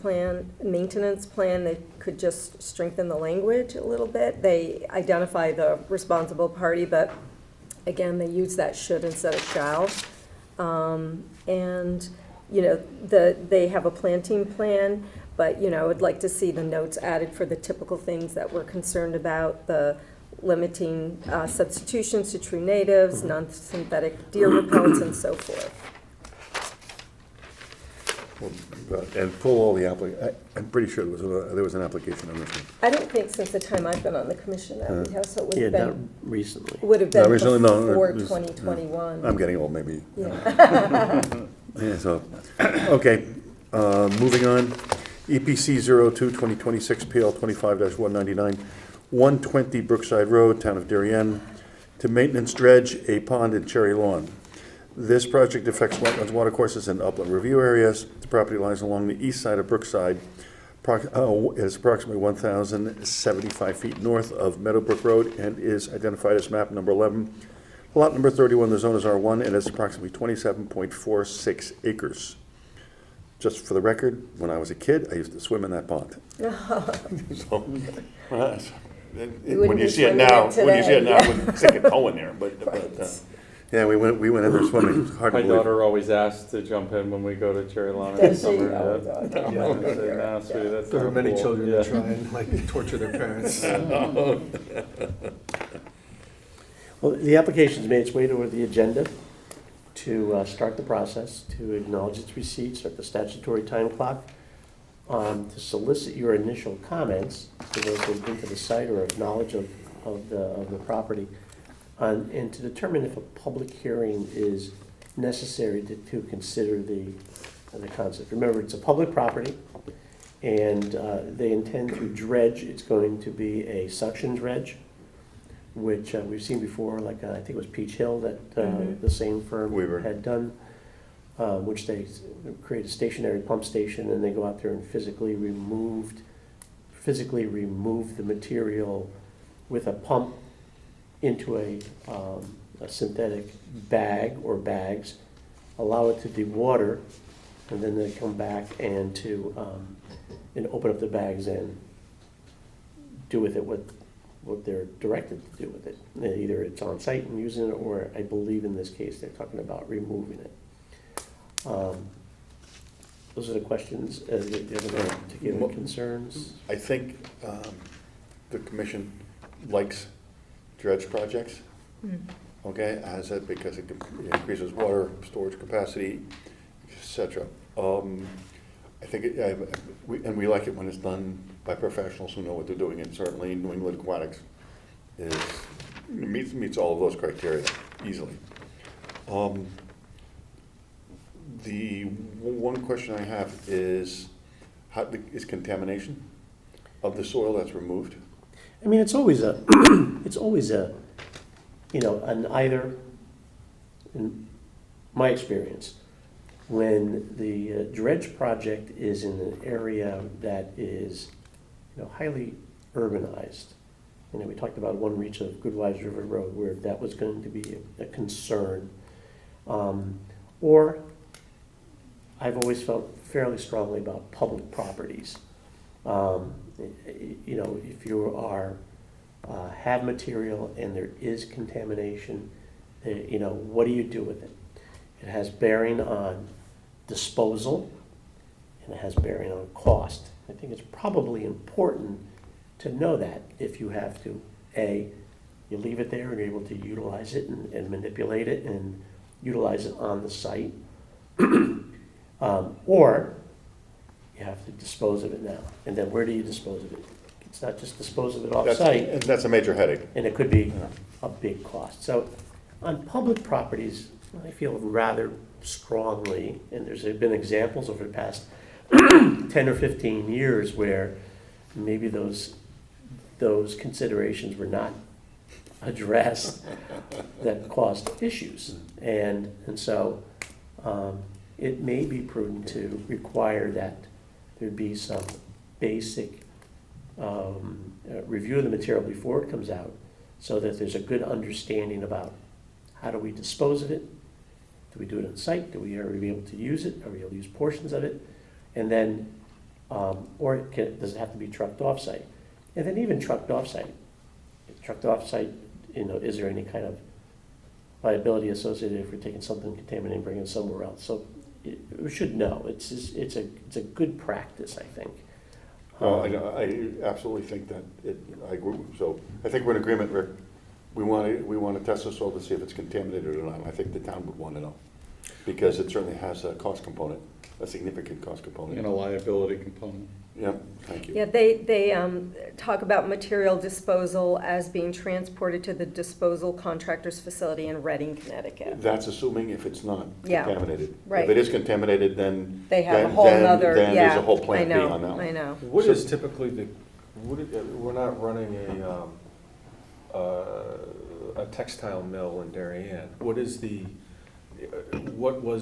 plan, they could just strengthen the language a little bit. They identify the responsible party, but again, they use that should instead of shall. And, you know, they have a planting plan, but, you know, I would like to see the notes added for the typical things that we're concerned about, the limiting substitutions to true natives, non-synthetic deer repellents, and so forth. And pull all the I'm pretty sure there was an application on this one. I don't think since the time I've been on the commission that we have, so it would Yeah, have not been, recently. would have No, been originally, no, before it was- 2021. I'm getting old, maybe. Yeah. Yeah, so, okay, moving on. EPC 02-2026, PL 25-199, 120 Brookside Road, Town of Darien, to maintenance dredge a pond in Cherry Lawn. This project affects wetlands, watercourses, and upland review areas. The property lies along the east side of Brookside. It is approximately 1,075 feet north of Meadowbrook Road and is identified as map number 11. Lot number 31, the zone is R1, and it's approximately 27.46 acres. Just for the record, when I was a kid, I used to swim in that pond. So, when be you see it swimming now, in when you see it now, today, I wouldn't stick a toe in there, but, yeah, we went in there swimming. It was hard to My believe. daughter always asks to jump in when we go to Cherry Lawn in the Does she? summer. Oh, Yeah. God. Yeah, I say, "Nah, sweetie, that's There are not many cool." children Yeah. that try and like torture their parents. Well, the application's made its way to the agenda to start the process, to acknowledge its receipt, start the statutory time clock, to solicit your initial comments for those who have been to the site or have knowledge of the property, and to determine if a public hearing is necessary to consider the concept. Remember, it's a public property, and they intend to dredge. It's going to be a suction dredge, which we've seen before, like I think it was Peach Hill that the same firm Weaver. had done, which they create a stationary pump station, and they go out there and physically remove the material with a pump into a synthetic bag or bags, allow it to dewater, and then they come back and open up the bags and do with it what they're directed to do with it. Either it's on site and using it, or I believe in this case they're talking about removing it. Those are the questions. Do you have any particular concerns? I think the commission likes dredge projects, okay, as it, because it increases water storage capacity, etc. I think, we like it when it's done by professionals who know what they're doing, and certainly New England Aquatics meets all of those criteria easily. The one question I have is, is contamination of the soil that's removed? I mean, it's always an either, in my experience, when the dredge project is in an area that is, highly urbanized. We talked about one reach of Goodwives River Road where that was going to be a concern. Or I've always felt fairly strongly about public properties. If you have material and there is contamination, what do you do with it? It has bearing on disposal, and it has bearing on cost. I think it's probably important to know that if you have to, you leave it there and you're able to utilize it and manipulate it and utilize it on the site, or you have to dispose of it now. And then where do you dispose of it? It's not just dispose of it off-site. And that's a major headache. And it could be a big cost. So on public properties, I feel rather strongly, and there's been examples over the past 10 or 15 years where maybe those considerations were not addressed that caused issues. And so it may be prudent to require that there be some basic review of the material before it comes out, so that there's a good understanding about how do we dispose of it. Do we do it on site? Are we able to use it? Are we able to use portions of it? And then, does it have to be trucked off-site? And then even trucked off-site. Trucked off-site, is there any kind of liability associated if we're taking something contaminated and bringing it somewhere else? So we should know. It's a good practice, I think. Well, I absolutely think that I agree. So I think we're in agreement, Rick. We want to test the soil to see if it's contaminated or not. I think the town would want to know, because it certainly has a cost component, a significant cost component. And a liability component. Yeah, thank you. Yeah, they talk about material disposal as being transported to the disposal contractor's facility in Reading, Connecticut. That's assuming if it's not Yeah, contaminated. right. If it is contaminated, then They have a whole nother, then yeah. there's a whole plan B I know, on that one. I know. What is typically we're not running a textile mill in Darien. What was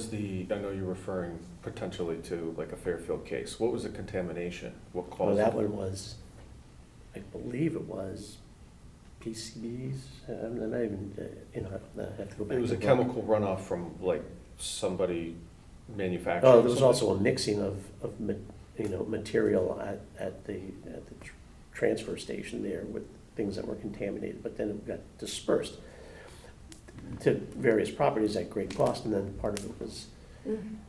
the, I know you're referring potentially to like a Fairfield case. What was the contamination? What caused Well, that it? one was, I believe it was PCBs. I'm not even, I have to go back. It was a and look. chemical runoff from like somebody manufacturing. Oh, there was something? also a mixing of material at the transfer station there with things that were contaminated, but then it got dispersed to various properties at great cost, and then part of it was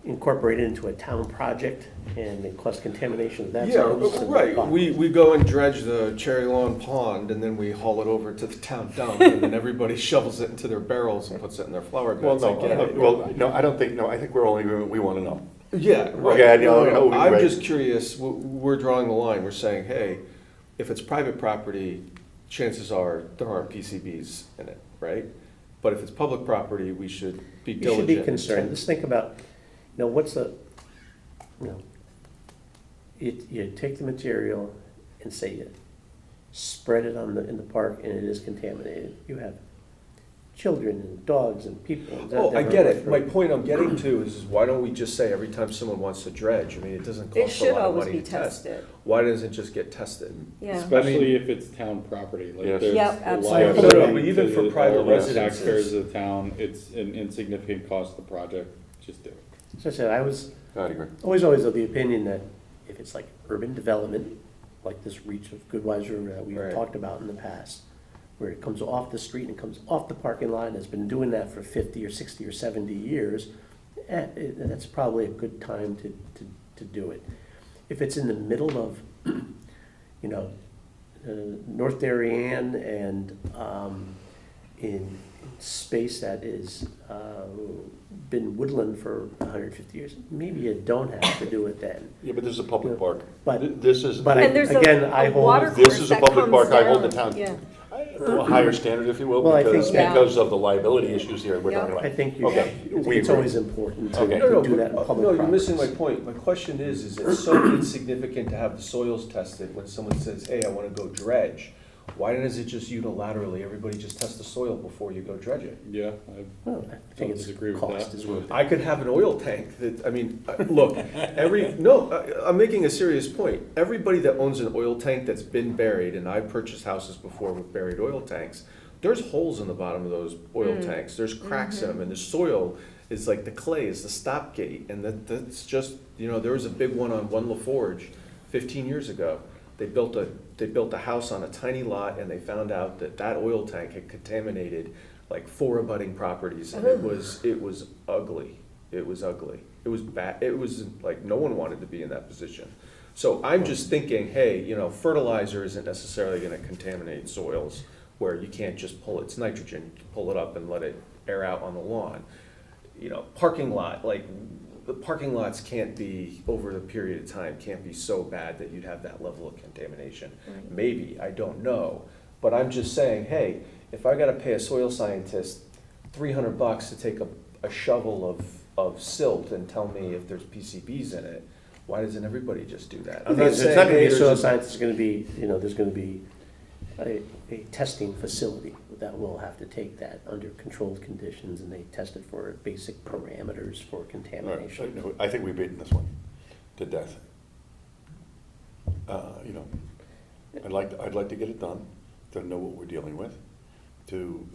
incorporate it into a town project and it cause contamination of that Yeah, size. right, we go and dredge the Cherry Lawn Pond, and then we haul it over to the town dump, and then everybody shovels it into their barrels and puts it in their flower Well, beds. I get it. no, I don't think, no, I think we're only, we want to know. Yeah, right. Okay, I know, I'm right. just curious, we're drawing the line, we're saying, hey, if it's private property, chances are there aren't PCBs in it, right? But if it's public property, we should be You diligent. should be concerned. Just think about, what's the, you take the material and say you spread it in the park and it is contaminated. You have children and dogs and people. Oh, I get it. My point I'm getting to is why don't we just say every time someone wants to dredge, I mean, it doesn't It cost a should lot of always money be to test. tested. Why doesn't it just get tested? Yeah. Especially if it's town property, like Yes. there's Yep, a absolutely. liability No, but even to for private all the residences. taxpayers of the town, it's an insignificant cost of the project, just do it. As I said, I was I'd agree. always of the opinion that if it's like urban development, like this reach of Goodwise River that we've Right. talked about in the past, where it comes off the street and comes off the parking lot, and has been doing that for 50 or 60 or 70 years, that's probably a good time to do it. If it's in the middle of, North Darien and in space that is been woodland for 150 years, maybe you don't have to do it then. Yeah, but this is a public park. But- This is, But And there's I a hold. water this course is a that public comes park, I hold the down. town Yeah. to a higher standard, if you will, Well, I think- because of the liability issues here we're talking about. I think you, Okay, I think we it's agree. always important to Okay. to do that in public No, you're missing my properties. point. My question is it so insignificant to have the soils tested when someone says, hey, I wanna go dredge? Why does it just unilaterally, everybody just test the soil before you go dredge it? Yeah, Well, I think it's disagree with cost that. as well. I could have an oil tank that, I mean, look, I'm making a serious point. Everybody that owns an oil tank that's been buried, and I've purchased houses before with buried oil tanks, there's holes in the bottom of those oil tanks, there's cracks in them, and the soil is like the clay is the stopgate, and that's just, there was a big one on One LaForge 15 years ago. They built a house on a tiny lot, and they found out that oil tank had contaminated like 4 abutting properties, and it was ugly. It was ugly. It was bad. It was like no one wanted to be in that position. So I'm just thinking, hey, fertilizer isn't necessarily going to contaminate soils where you can't just pull it's nitrogen, you can pull it up and let it air out on the lawn. Parking lot, like the parking lots can't be, over the period of time, can't be so bad that you'd have that level of contamination. Right. Maybe, I don't know. But I'm just saying, hey, if I gotta pay a soil scientist $300 to take a shovel of silt and tell me if there's PCBs in it, why doesn't everybody just do that? I'm not It's saying, not gonna hey, be a soil there's science, it's gonna be, there's gonna be a testing facility that will have to take that under controlled conditions, and they test it for basic parameters for contamination. No, I think we've beaten this one to death. I'd like to get it done, to know what we're dealing with, to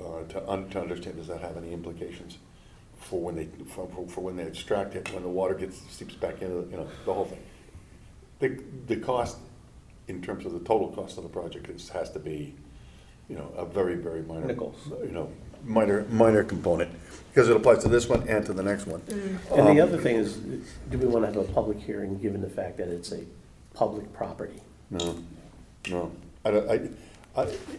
understand, does that have any implications for when they extract it, when the water seeps back into, the whole thing. The cost, in terms of the total cost of the project, has to be, a very, very minor. Nickels. Minor component, because it applies to this one and to the next one. And the other thing is, do we wanna have a public hearing, given the fact that it's a public property? No,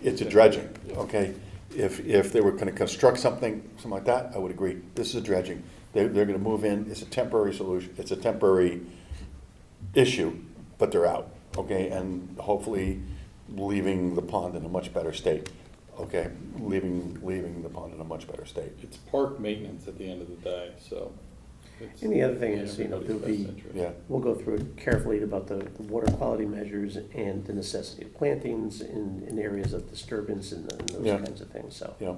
it's a dredging, okay? If they were gonna construct something like that, I would agree. This is a dredging. They're gonna move in, it's a temporary solution, it's a temporary issue, but they're out, okay? And hopefully leaving the pond in a much better state, okay? Leaving the pond in a much better state. It's park maintenance at the end of the day, so. it's And the other thing in is, everybody's there'll best be, interest. Yeah, we'll go through it carefully about the water quality measures and the necessity of plantings in areas of disturbance and those Yeah. kinds of things, so. yeah,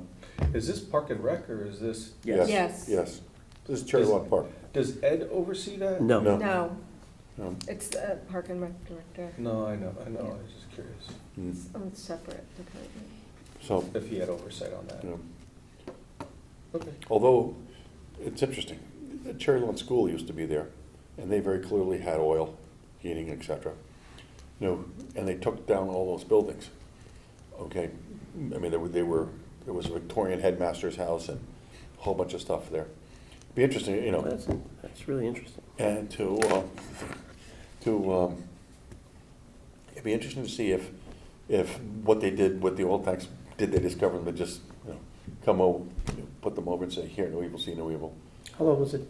Is this Park and Rec, or is this, yes, Yes. yes. This is Cherry Lawn Park. does Ed oversee that? No. No. No, No. it's the Park and Rec Director. No, I know, I was just curious Mm. It's a separate department. So, if he had oversight on that. Okay. although, it's interesting, the Cherry Lawn School used to be there, and they very clearly had oil, heating, et cetera. And they took down all those buildings, okay? I mean, there was a Victorian headmaster's house and a whole bunch of stuff there. Be interesting, you know, That's really interesting. and it'd be interesting to see if what they did with the oil tanks, did they discover them, and just, you know, come over, put them over and say, here, no evil, see no evil. How long was it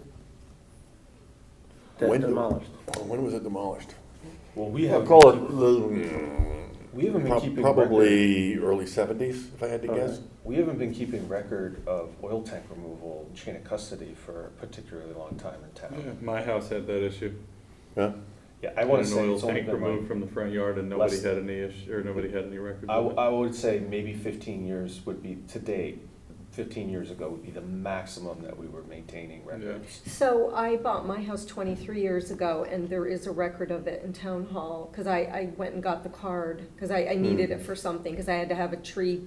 When- demolished? When was it demolished? Well, we I'll have. call it, We haven't been keeping record. probably early 70s, if I had to Okay. guess. We haven't been keeping record of oil tank removal chain of custody for a particularly long time in Yeah, town. my house had that issue. Yeah, Yeah, I want to Had say an oil it's only tank been removed like, from the front yard and nobody less- had any issue, or nobody had any records of it. I would say maybe 15 years would be, to date, 15 years ago would be the maximum that we were maintaining records. So I bought my house 23 years ago, and there is a record of it in town hall, because I went and got the card, because I needed it for something, because I had to have a tree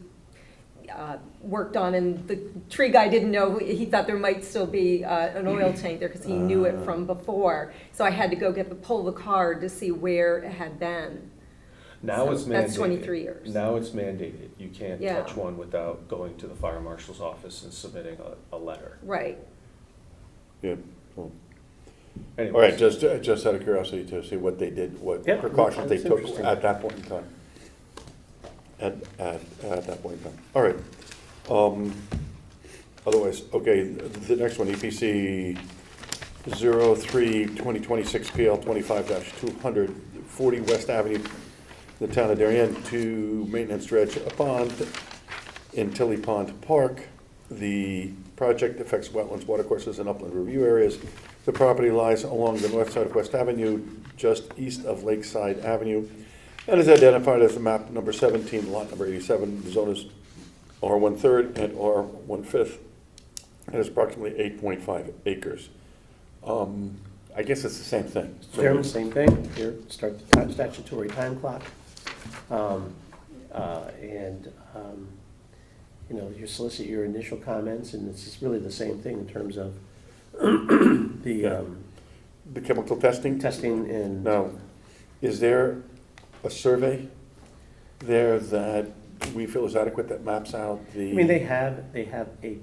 worked on, and the tree guy didn't know, he thought there might still be an oil tank there, because he knew it from before. So I had to go pull the card to see where it had been. Now So it's mandated. that's 23 years. Now it's mandated. You can't Yeah. touch one without going to the fire marshal's office and submitting a letter. Right. yeah. Well, Anyways. All right, just out of curiosity to see what they did, what Yep, precautions they that's took interesting. at that point in time. At that point in time. All right. Otherwise, okay, the next one, EPC 03-2026 PL 25-200, 40 West Avenue, the town of Darien, to maintenance dredge a pond in Tilly Pond Park. The project affects wetlands, watercourses, and upland review areas. The property lies along the north side of West Avenue, just east of Lakeside Avenue, and is identified as the map number 17, lot number 87. The zone is R1/3 and R1/5, and is approximately 8.5 acres. I guess it's the same thing. Chairman, same thing, here, start the statutory time clock. You know, you solicit your initial comments, and it's just really the same thing in terms of the The chemical testing? testing and. Now, is there a survey there that we feel is adequate that maps out the? I mean, they have a,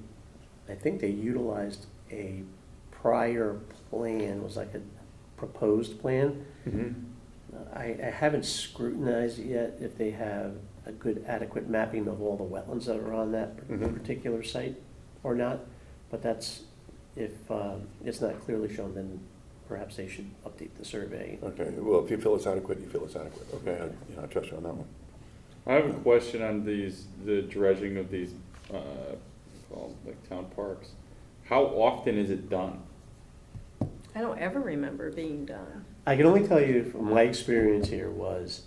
I think they utilized a prior plan, was like a proposed plan. Mhm. I haven't scrutinized yet if they have a good adequate mapping of all the wetlands that are on that Mhm. particular site or not, but that's, if it's not clearly shown, then perhaps they should update the survey. Okay, well, if you feel it's adequate, you feel it's adequate. Okay, I trust you on that one. I have a question on the dredging of these, called like town parks. How often is it done? I don't ever remember being done. I can only tell you from my experience here was,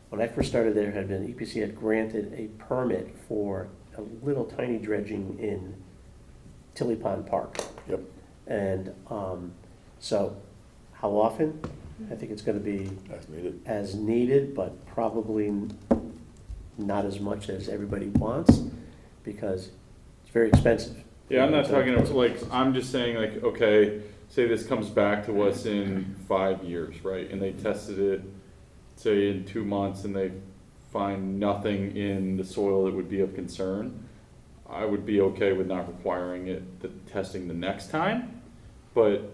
when I first started there, had been, EPC had granted a permit for a little tiny dredging in Tilly Pond Park. Yep. And so, how often? I think it's gonna be As needed. as needed, but probably not as much as everybody wants, because it's very expensive. Yeah, I'm not talking about, like, I'm just saying, like, okay, say this comes back to us in 5 years, right? And they tested it, say, in 2 months, and they find nothing in the soil that would be of concern. I would be okay with not requiring it, the testing the next time. But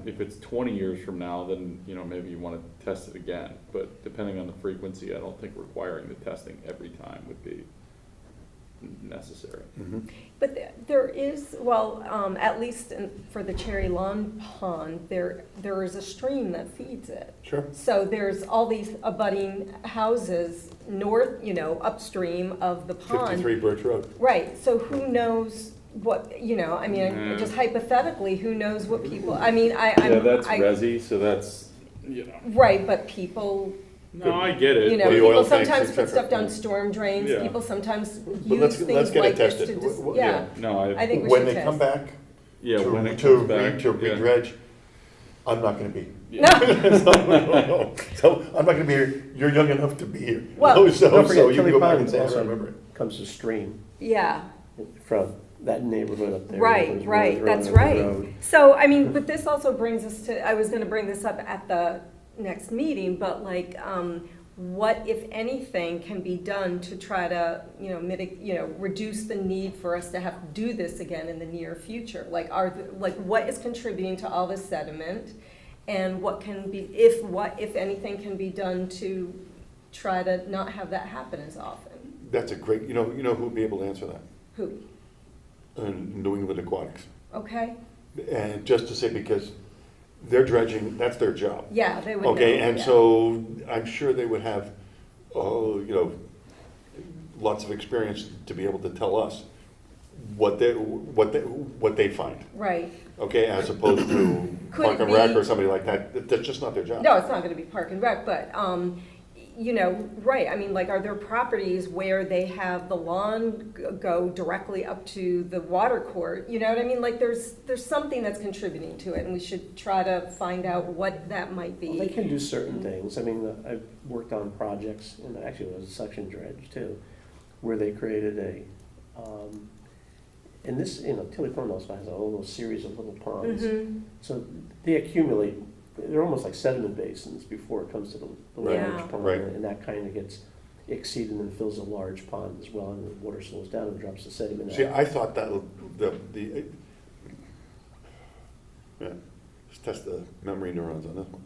if it's 20 years from now, then, you know, maybe you want to test it again. But depending on the frequency, I don't think requiring the testing every time would be necessary. Mhm. But there is, well, at least for the Cherry Lawn Pond, there is a stream that feeds it. Sure. So there's all these abutting houses north, upstream of the pond. 53 Birch Road. Right, so who knows what, I mean, Yeah. just hypothetically, who knows what people, I mean, Yeah, that's resi, so that's, Right, but people, No, I get it. The people oil tanks, sometimes et put stuff cetera. down storm drains, Yeah. people sometimes But use let's things get it like this to tested. just, Yeah. No, I think we When should they test. come back yeah, when it to comes back. re-dredge, I'm not gonna be. No, So I'm not gonna be here, you're young enough to be here. Well- So Don't forget, you can Tilly go back Pond and say, I also remember it. comes to stream yeah. from that neighborhood up there. Right, Goes right, road, that's road, right. road. So, I mean, but this also brings us to, I was gonna bring this up at the next meeting, but like, what, if anything, can be done to try to, reduce the need for us to have to do this again in the near future? Like, what is contributing to all this sediment, and what can be, if anything, can be done to try to not have that happen as often? That's a great, you know who would be able to answer that? Who? New England Aquatics. Okay. And just to say, because they're dredging, that's their job. Yeah, they would know. Okay, and yeah. so I'm sure they would have, lots of experience to be able to tell us what they find. Right. Okay, as opposed to Could Park it and Rec be- or somebody like that. That's just not their job. No, it's not gonna be Park and Rec, but, right, I mean, like, are there properties where they have the lawn go directly up to the water court? You know what I mean? Like, there's something that's contributing to it, and we should try to find out what that might Well, they be. can do certain things. I mean, I've worked on projects, and actually it was a suction dredge too, where they created and this, Tilly Pond also has a little series of little ponds. Mhm. So they accumulate, they're almost like sediment basins before it comes to the Yeah. large pond. Right. And that kind of gets exceeded and fills a large pond as well, and the water slows down and drops the sediment See, out. I thought that let's test the memory neurons on this one.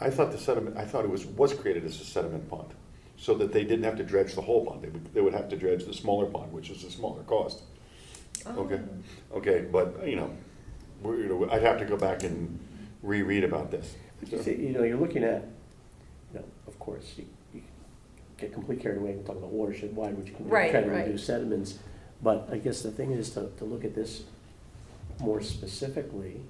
I thought it was created as a sediment pond, so that they didn't have to dredge the whole pond. They would have to dredge the smaller pond, which is a smaller cost. Oh. Okay, but, I'd have to go back and reread about this. You see, you're looking at, of course, you get completely carried away and talk about watershed, why would you Right, try to right. reduce sediments? But I guess the thing is to look at this more specifically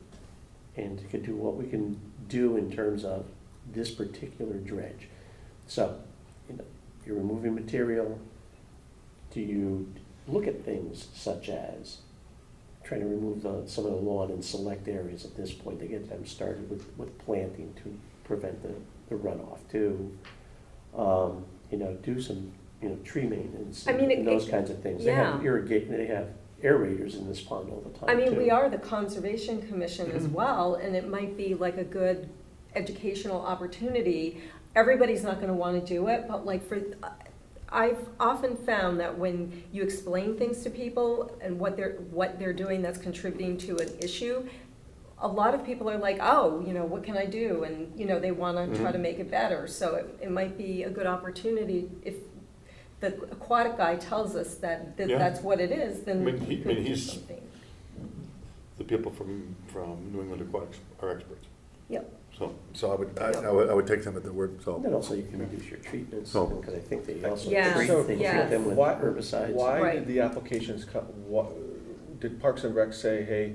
and to do what we can do in terms of this particular dredge. So, you're removing material. Do you look at things such as trying to remove some of the lawn in select areas at this point to get them started with planting to prevent the runoff, to do some tree maintenance I mean, and those kinds of things. They have yeah. they have aerators in this pond all the time I mean, too. we are the Conservation Commission as well, and it might be like a good educational opportunity. Everybody's not gonna wanna do it, but like I've often found that when you explain things to people and what they're doing that's contributing to an issue, a lot of people are like, oh, what can I do? And, they wanna try to make it better. So it might be a good opportunity if the aquatic guy tells us that Yeah. that's what it is, then we could do he's- something. The people from New England Aquatics are experts. Yep. So I would take them at their word, And so. then also you can reduce your treatments, So- because I think they also Yeah, treat So- they yeah. treat them with Why- herbicides. Why Right. did the applications come, did Parks and Rec say, hey,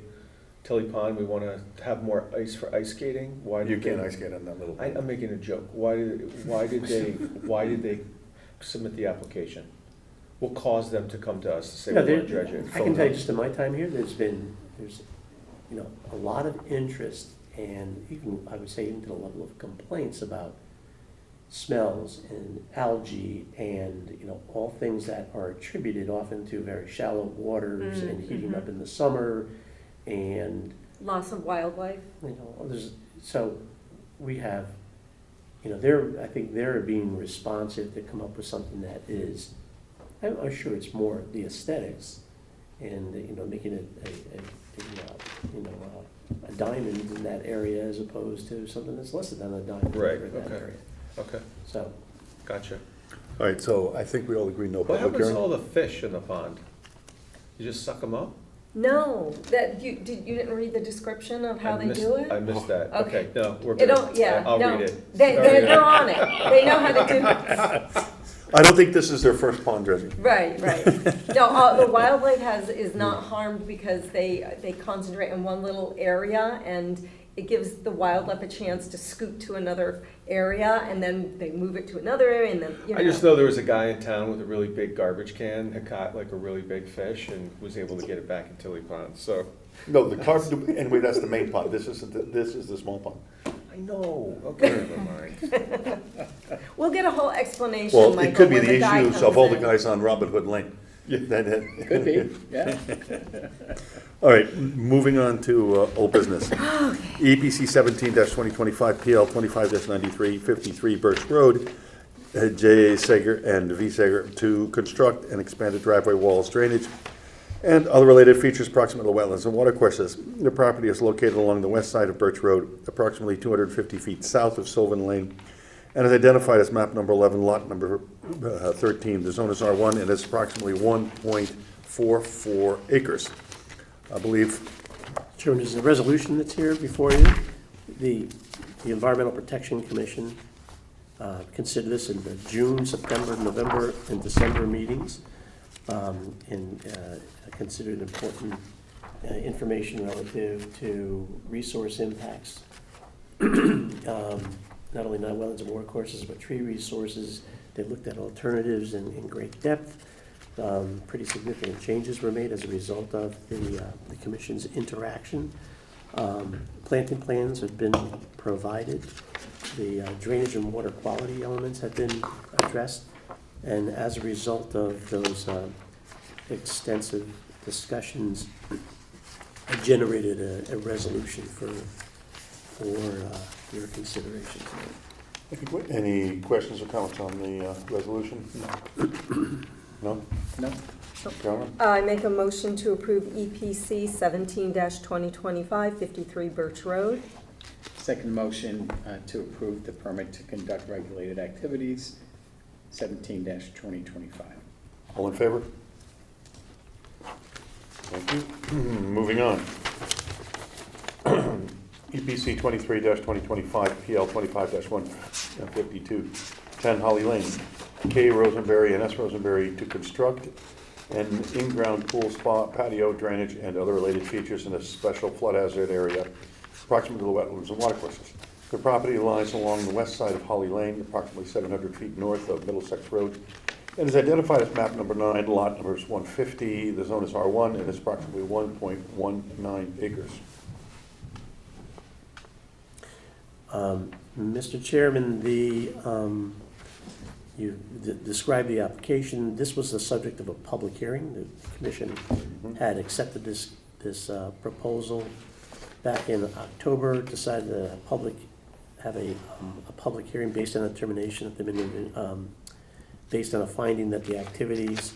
Tilly Pond, we want to have more ice for ice skating? Why did You can't they- ice skate on that little. I'm making a joke. Why did they submit the application? What caused them to come to us to say we want to dredge it? I can tell you, just in my time here, there's a lot of interest, and even, I would say, even to the level of complaints about smells and algae and, all things that are attributed often to very shallow waters and heating up in the summer, and, Loss of wildlife. so we have, I think they're being responsive to come up with something that is, I'm sure it's more the aesthetics and, making it a diamond in that area as opposed to something that's less than a diamond Right, in that okay. area. Okay, So, gotcha. All right, so I think we all agree no What public happens to hearing. all the fish in the pond? You just suck them up? No, you didn't read the description of how I they missed- do it? I missed that. Okay. Okay, no, we're It good. don't, yeah, I'll no. read it. They're on it. They know how to do it. I don't think this is their first pond dredging. Right. No, the wildlife is not harmed because they concentrate in one little area, and it gives the wildlife a chance to scoot to another area, and then they move it to another area, and then, I just know there was a guy in town with a really big garbage can that caught like a really big fish and was able to get it back in Tilly Pond, so. No, anyway, that's the main pond. This is the small pond. I know, okay, never mind. We'll get a whole explanation, Well, Michael, it could be when the guy issues of comes all the in. guys on Robin Hood Lane. Could be, yeah. All right, moving on to old business. EPC 17-2025, PL 25-93, 53 Birch Road. J.A. Sager and V. Sager to construct and expand a driveway, walls, drainage, and other related features proximate to wetlands and watercourses. The property is located along the west side of Birch Road, approximately 250 feet south of Sylvan Lane, and is identified as map number 11, lot number 13. The zone is R1 and is approximately 1.44 acres. I believe. Chairman, there's a resolution that's here before you. The Environmental Protection Commission considered this in the June, September, November, and December meetings, and considered important information relative to resource impacts, not only non-wetlands and watercourses, but tree resources. They looked at alternatives in great depth. Pretty significant changes were made as a result of the commission's interaction. Planting plans have been provided. The drainage and water quality elements have been addressed. And as a result of those extensive discussions, I generated a resolution for your consideration tonight. Any questions or comments on the resolution? No? No? Carolyn? I make a motion to approve EPC 17-2025, 53 Birch Road. Second motion to approve the permit to conduct regulated activities, 17-2025. All in favor? Thank you. Moving on. EPC 23-2025, PL 25-152, 10 Holly Lane. K. Rosenberry and S. Rosenberry to construct an in-ground pool, spa, patio, drainage, and other related features in a special flood hazard area approximate to the wetlands and watercourses. The property lies along the west side of Holly Lane, approximately 700 feet north of Middlesex Road, and is identified as map number 9, lot numbers 150. The zone is R1 and is approximately 1.19 acres. Mr. Chairman, you described the application. This was the subject of a public hearing. The commission had accepted this proposal back in October, decided to have a public hearing based on a determination that they've been based on a finding that the activities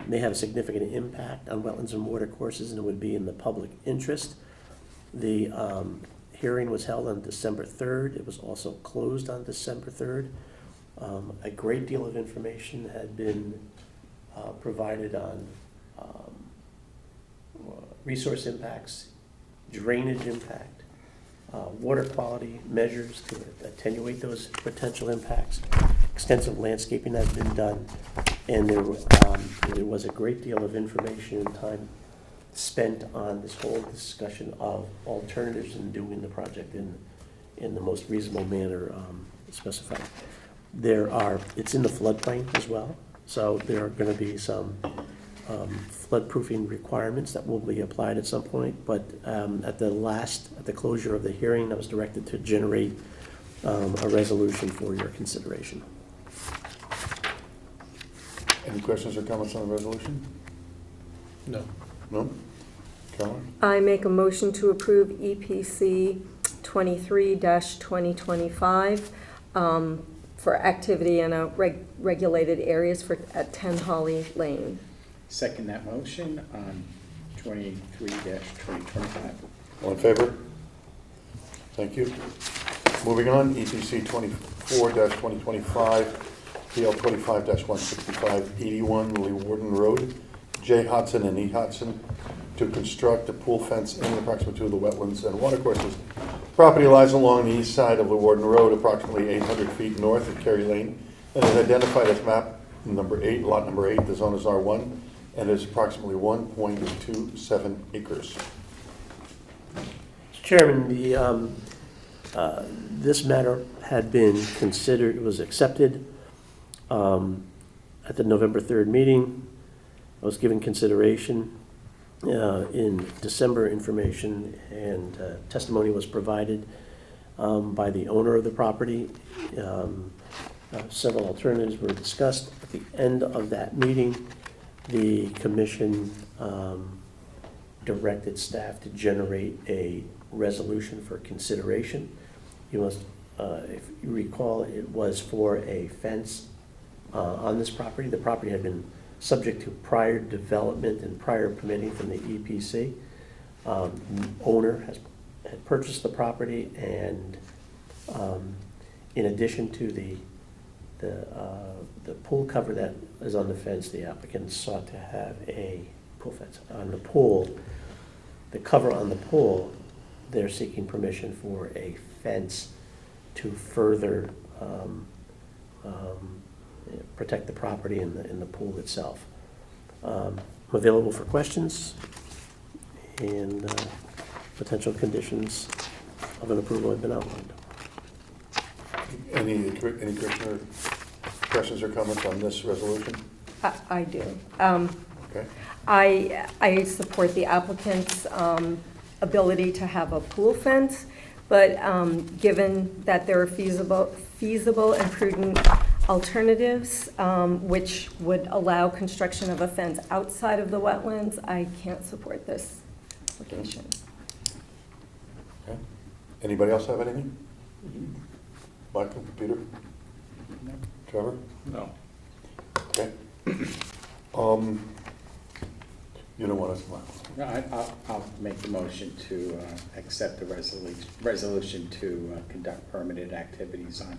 may have a significant impact on wetlands and watercourses and it would be in the public interest. The hearing was held on December 3rd. It was also closed on December 3rd. A great deal of information had been provided on resource impacts, drainage impact, water quality measures to attenuate those potential impacts. Extensive landscaping has been done, and there was a great deal of information and time spent on this whole discussion of alternatives in doing the project in the most reasonable manner specified. It's in the floodplain as well, so there are going to be some floodproofing requirements that will be applied at some point, but at the closure of the hearing, I was directed to generate a resolution for your consideration. Any questions or comments on the resolution? No. No? Carolyn? I make a motion to approve EPC 23-2025 for activity in a regulated areas at 10 Holly Lane. Second that motion on 23-2025. All in favor? Thank you. Moving on, EPC 24-2025, PL 25-165, 81 Lee Warden Road, J. Hodson and E. Hodson to construct a pool fence in approximate to the wetlands and watercourses. Property lies along the east side of Lee Warden Road, approximately 800 feet north of Kerry Lane, and is identified as map number 8, lot number 8. The zone is R1 and is approximately 1.27 acres. Chairman, this matter had been considered, it was accepted at the November 3rd meeting. I was given consideration in December. Information and testimony was provided by the owner of the property. Several alternatives were discussed. At the end of that meeting, the commission directed staff to generate a resolution for consideration. You must if you recall, it was for a fence on this property. The property had been subject to prior development and prior permitting from the EPC. Owner had purchased the property, and in addition to the pool cover that is on the fence, the applicant sought to have a pool fence on the pool. The cover on the pool, they're seeking permission for a fence to further protect the property and the pool itself. I'm available for questions and potential conditions of an approval have been outlined. Any commissioner questions or comments on this resolution? I do. Okay. I support the applicant's ability to have a pool fence, but given that there are feasible and prudent alternatives, which would allow construction of a fence outside of the wetlands, I can't support this application. Okay. Anybody else have anything? Michael, Peter? No. Trevor? No. Okay. You don't want to smile. No, I'll make the motion to accept the resolution to conduct permitted activities on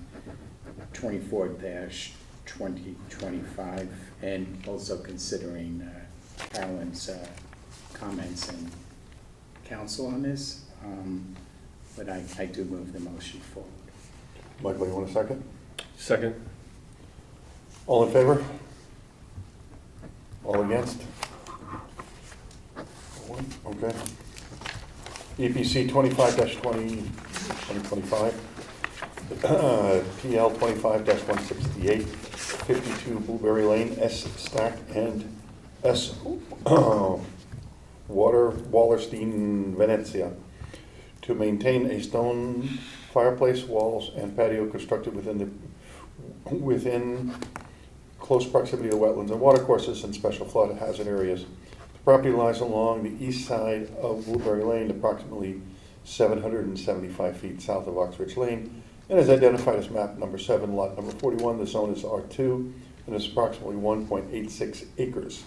24-2025, and also considering Carolyn's comments and counsel on this, but I do move the motion forward. Michael, you want a second? Second. All in favor? All against? Okay. EPC 25-2025, PL 25-168, 52 Blueberry Lane, S Stack and S Wallerstein, Venezia, to maintain a stone fireplace, walls, and patio constructed within close proximity to wetlands and watercourses and special flood hazard areas. The property lies along the east side of Blueberry Lane, approximately 775 feet south of Oxbridge Lane, and is identified as map number 7, lot number 41. The zone is R2, and is approximately 1.86 acres.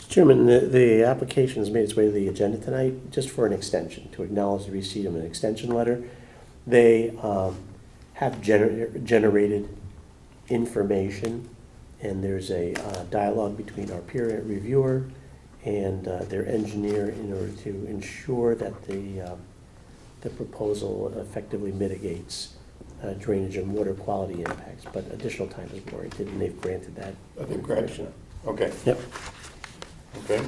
Chairman, the application has made its way to the agenda tonight just for an extension, to acknowledge the receipt of an extension letter. They have generated information, and there's a dialogue between our peer reviewer and their engineer in order to ensure that the proposal effectively mitigates drainage and water quality impacts, but additional time is warranted, and they've granted that. They've granted it. Okay. Yep. Okay.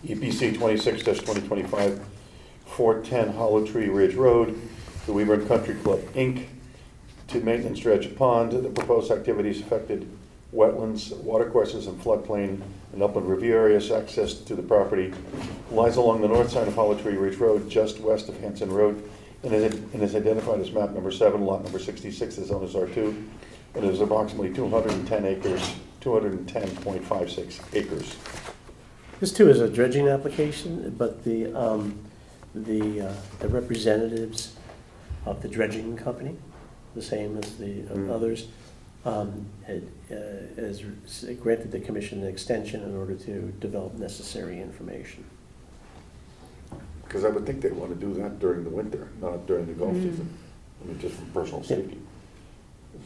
EPC 26-2025, 410 Hollow Tree Ridge Road, the Weaver Country Club, Inc., to maintenance dredge pond. The proposed activities affected wetlands, watercourses, and floodplain and upland review areas. Access to the property lies along the north side of Hollow Tree Ridge Road, just west of Hanson Road, and is identified as map number 7, lot number 66. The zone is R2, and it is approximately 210 acres, 210.56 acres. This too is a dredging application, but the representatives of the dredging company, the same as the others, has granted the commission an extension in order to develop necessary information. Because I would think they'd want to do that during the winter, not during the Gulf season. I mean, just from personal safety.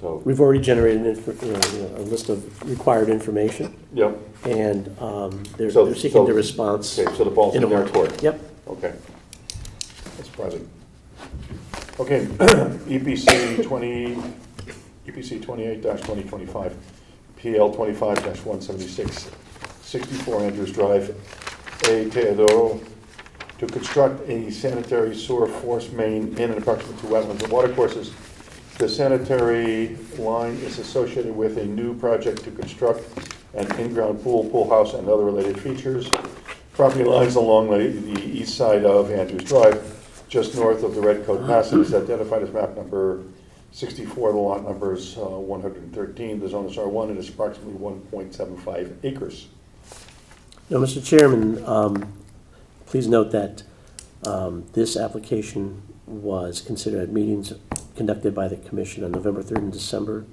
So. We've already generated a list of required information, Yep. and they're seeking the response. Okay, so the ball's in their court. Yep. Okay. That's surprising. Okay, EPC 28-2025, PL 25-176, 64 Andrews Drive, A. Teodoro, to construct a sanitary sewer force main in and approximate to wetlands and watercourses. The sanitary line is associated with a new project to construct an in-ground pool house, and other related features. Property lines along the east side of Andrews Drive, just north of the Red Coat Pass, is identified as map number 64. The lot number is 113. The zone is R1. It is approximately 1.75 acres. Now, Mr. Chairman, please note that this application was considered at meetings conducted by the commission on November 3rd and December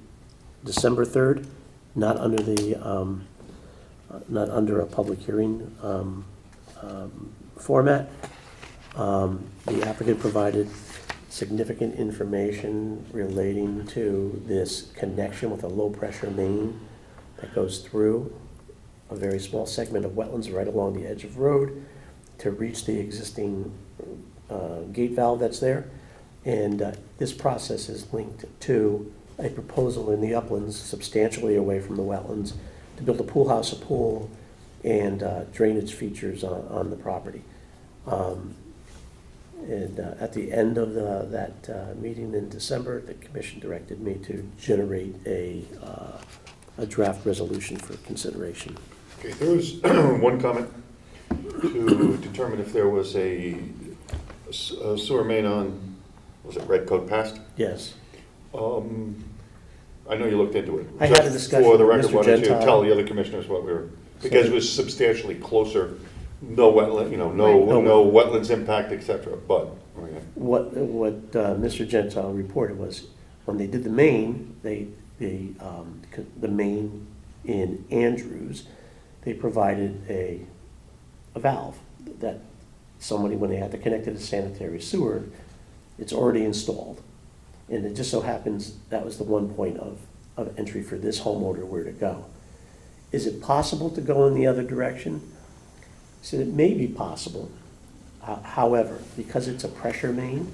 3rd, not under a public hearing format. The applicant provided significant information relating to this connection with a low-pressure main that goes through a very small segment of wetlands right along the edge of road to reach the existing gate valve that's there. And this process is linked to a proposal in the uplands, substantially away from the wetlands, to build a pool house, a pool, and drainage features on the property. At the end of that meeting in December, the commission directed me to generate a draft resolution for consideration. Okay, there was one comment to determine if there was a sewer main on, was it Red Coat Pass? Yes. I know you looked into it. I had a Just discussion for the with record, Mr. why don't you Gentile. tell the other commissioners what we were, because it was substantially closer, no wetland, no Right. no wetlands impact, et cetera, but, okay. What Mr. Gentile reported was, when they did the main, the main in Andrews, they provided a valve that somebody, when they had to connect to the sanitary sewer, it's already installed. And it just so happens that was the one point of entry for this homeowner where to go. Is it possible to go in the other direction? So it may be possible. However, because it's a pressure main,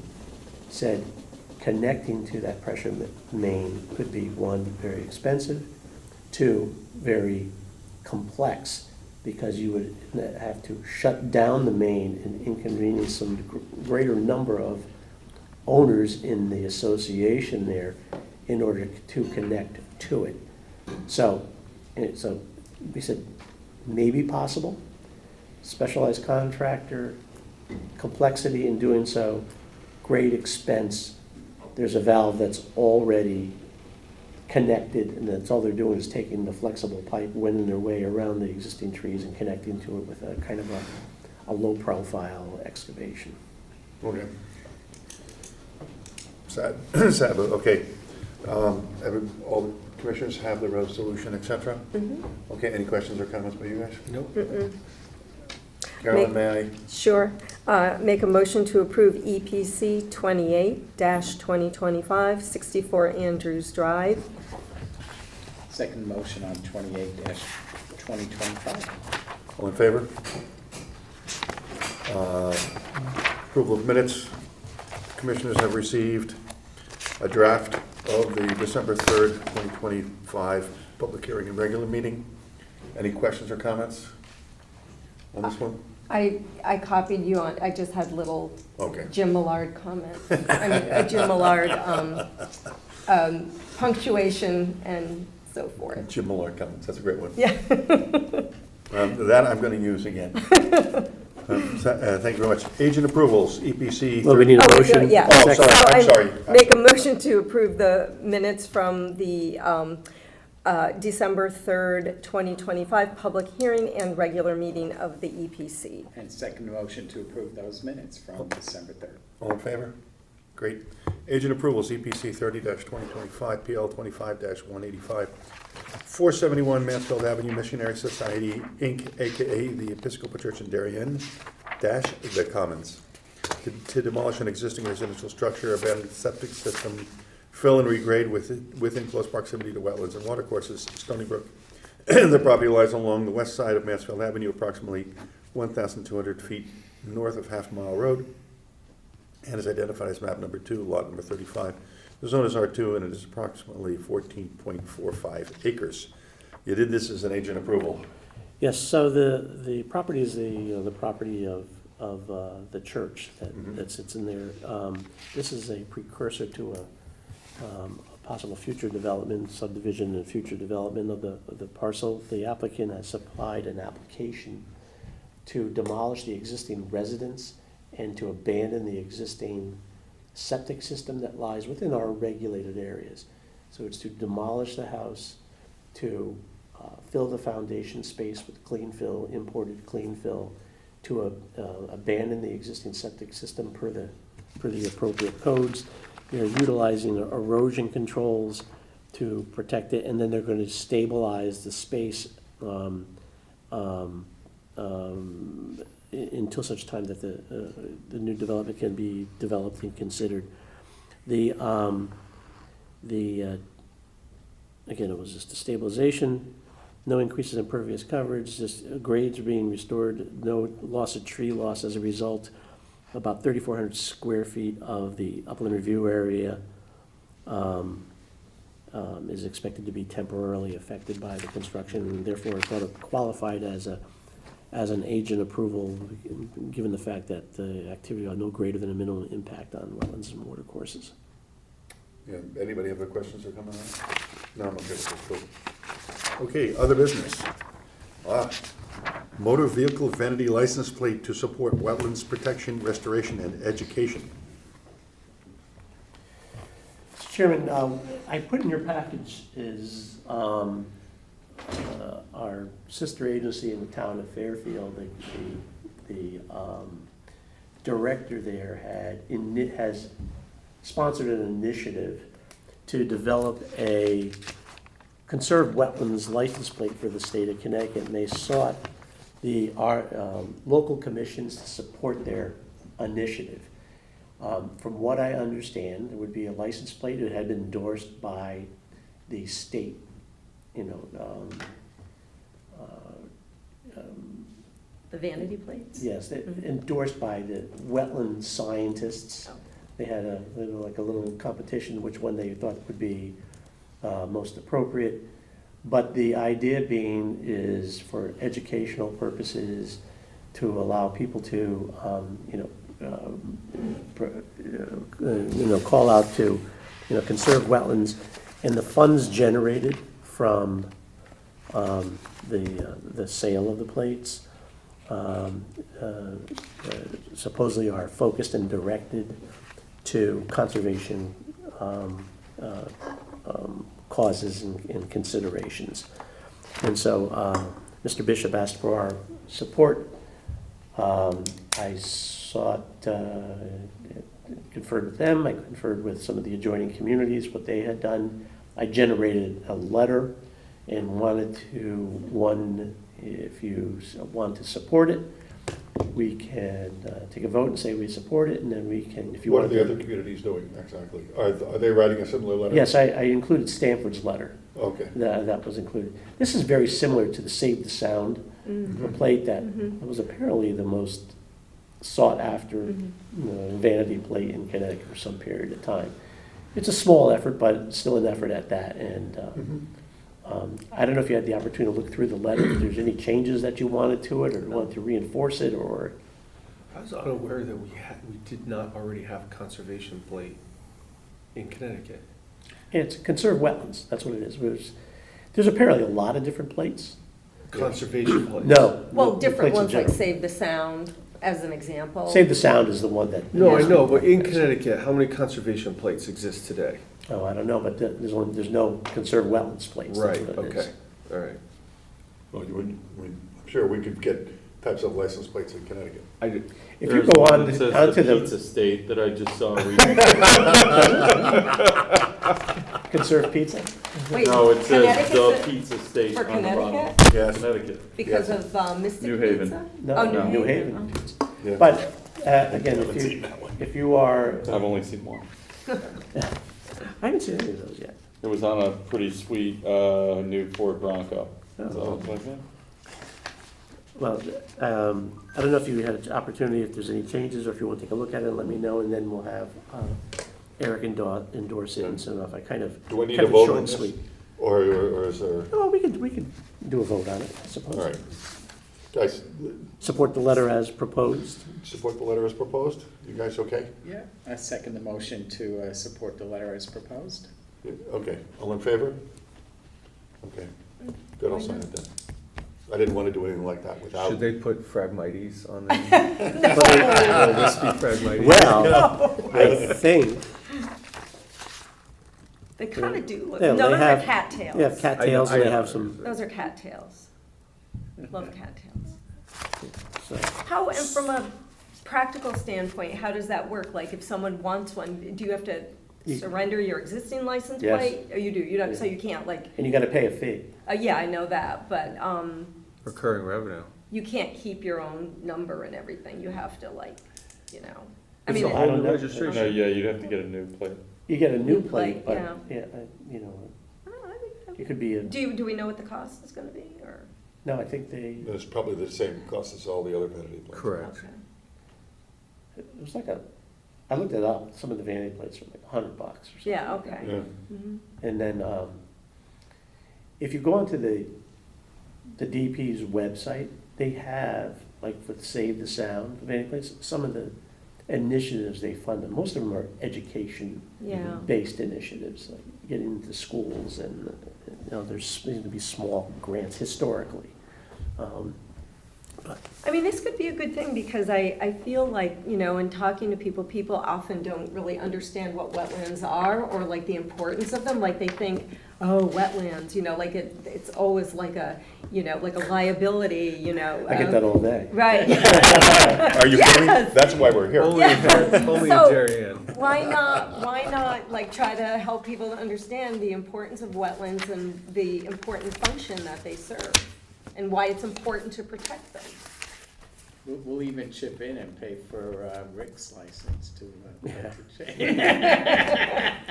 said connecting to that pressure main could be, one, very expensive, two, very complex, because you would have to shut down the main and inconvenience some greater number of owners in the association there in order to connect to it. So we said, maybe possible, specialized contractor, complexity in doing so, great expense. There's a valve that's already connected, and that's all they're doing is taking the flexible pipe, winding their way around the existing trees and connecting to it with a kind of a low-profile excavation. Okay. Sad, sad, but okay. All the commissioners have the resolution, et cetera? Okay, any questions or comments by you guys? Nope. Carolyn, may I? Sure. Make a motion to approve EPC 28-2025, 64 Andrews Drive. Second motion on 28-2025. All in favor? Approval of minutes. Commissioners have received a draft of the December 3rd, 2025 public hearing and regular meeting. Any questions or comments on this one? I copied you on, I just had little Okay. Jim Millard comments. I mean, Jim Millard punctuation and so forth. Jim Millard comments, that's a great one. Yeah. That I'm going to use again. Thank you very much. Agent approvals, EPC. Well, we need a Oh, motion. yeah. Oh, sorry, I'm sorry. Make a motion to approve the minutes from the December 3rd, 2025 public hearing and regular meeting of the EPC. And second motion to approve those minutes from December 3rd. All in favor? Great. Agent approvals, EPC 30-2025, PL 25-185, 471 Mansfield Avenue Missionary Society, Inc., AKA the Episcopal Church in Darien, the Commons, to demolish an existing residential structure, abandoned septic system, fill and regrade within close proximity to wetlands and watercourses, Stony Brook. The property lies along the west side of Mansfield Avenue, approximately 1,200 feet north of Half Mile Road, and is identified as map number 2, lot number 35. The zone is R2, and it is approximately 14.45 acres. You did this as an agent approval. Yes, so the property is the property of the church that sits in there. This is a precursor to a possible future development, subdivision and future development of the parcel. The applicant has supplied an application to demolish the existing residence and to abandon the existing septic system that lies within our regulated areas. So it's to demolish the house, to fill the foundation space with clean fill, imported clean fill, to abandon the existing septic system per the per the appropriate codes. They're utilizing erosion controls to protect it, and then they're going to stabilize the space until such time that the new development can be developed and considered. Again, it was just a stabilization, no increases in impervious coverage, just grades are being restored, no loss of tree loss as a result. About 3,400 square feet of the upland review area is expected to be temporarily affected by the construction, and therefore it's qualified as an agent approval, given the fact that the activity are no greater than a minimum impact on wetlands and watercourses. Yeah, anybody have any questions or comments? No, I'm okay with this, cool. Okay, other business. Motor vehicle vanity license plate to support wetlands protection, restoration, and education. Mr. Chairman, I put in your package is our sister agency in the town of Fairfield. The director there has sponsored an initiative to develop a conserved wetlands license plate for the state of Connecticut, and they sought our local commissions to support their initiative. From what I understand, there would be a license plate that had been endorsed by the state, The vanity plates? yes, endorsed by the wetland scientists. They had a little competition, which one they thought would be most appropriate. But the idea being is for educational purposes, to allow people to, call out to, conserve wetlands, and the funds generated from the sale of the plates supposedly are focused and directed to conservation causes and considerations. And so Mr. Bishop asked for our support. I conferred with them, I conferred with some of the adjoining communities, what they had done. I generated a letter and wanted to, if you want to support it, we can take a vote and say we support it, and then we can, if you What want are the to. other communities doing exactly? Are they writing a similar letter? Yes, I included Stanford's letter. Okay. That was included. This is very similar to the Save the Sound plate that was apparently the most sought-after vanity plate in Connecticut for some period of time. It's a small effort, but still an effort at that. And I don't know if you had the opportunity to look through the letter, if there's any changes that you wanted to it, or wanted to reinforce it, or... I was unaware that we did not already have a conservation plate in Connecticut. It's conserve wetlands, that's what it is. There's apparently a lot of different plates. Conservation plates? No. Well, the different plates in ones like general. Save the Sound, as an example. Save the Sound is the one that... No, I know, but in Connecticut, how many conservation plates exist today? Oh, I don't know, but there's no conserved wetlands plates. That's Right, what it is. okay, all right. Well, I'm sure we could get types of license plates in Connecticut. I did. If you There's go one on that says onto the Pizza the State that I just saw. conserved pizza, Wait, No, it says Connecticut's the a- Pizza State for on the bottom. Connecticut? Yes. Connecticut. Because of Mystic New Haven. Pizza? no, Oh, New Haven oh. pizza. Yeah. But again, Haven't seen that one. if you are, I've only seen one. I haven't seen any of those yet. It was on a pretty sweet new Ford Bronco. Oh. So I was like, yeah. Well, I don't know if you had an opportunity, if there's any changes, or if you want to take a look at it, let me know, and then we'll have Eric endorse it, and so if I kind of. Do I need kind a of vote short on and this? sweet. Or is there, Oh, we could do a vote on it, I suppose. all right. Guys, Support the letter as proposed. support the letter as proposed? You guys okay? Yeah, I second the motion to support the letter as proposed. Yeah, okay, all in favor? Okay, good, I'll sign it then. I didn't want to do anything like that without. Should they put Phragmites on there? Will this be Phragmites? Well, I think, They kind of do look, Yeah, no, they those are have- cattails. they have cattails, and they I- have some, Those are cattails. Love cattails. so, How, and from a practical standpoint, how does that work? Like, if someone wants one, do you have to surrender your existing license Yes. plate? Oh, you do, you don't, so you can't, like, And you gotta pay a fee. yeah, I know that, but, Recurring revenue. you can't keep your own number and everything, you have to, like, you know. I It's mean, a I don't whole new know. registration. No, yeah, you'd have to get a new plate. You get a new New plate, plate, but, yeah. you know, I don't know, I think- it could be a, do we know what the cost is gonna be, or? no, I think they, It's probably the same cost as all the other vanity plates. Correct. Okay. it was like I looked it up, some of the vanity plates were like $100 or something. Yeah, okay. Yeah. Mhm. And then, if you go onto the DP's website, they have, like, for Save the Sound, the vanity plates, some of the initiatives they fund, and most of them are education-based Yeah. initiatives, like getting into schools, and, you know, there's going to be small grants historically. I mean, this could be a good thing, because I feel like, you know, in talking to people, people often don't really understand what wetlands are, or like the importance of them, like they think, oh, wetlands, you know, like it's always like a, you know, like a liability, you know. I get that all day. Right. Are you kidding? Yes. That's why we're here. Only only So- in Darien. Why not, like, try to help people to understand the importance of wetlands and the important function that they serve, and why it's important to protect them. We'll even chip in and pay for Rick's license to.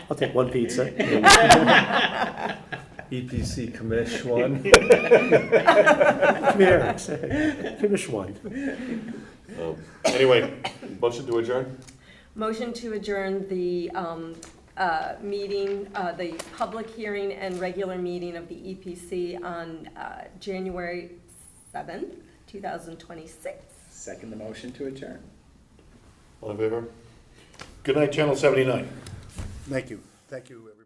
I'll take one pizza. EPC commish one. Come here, finish one. Anyway, motion to adjourn? Motion to adjourn the meeting, the public hearing and regular meeting of the EPC on January 7th, 2026. Second the motion to adjourn. All in favor? Good night, Channel 79. Thank you, everyone.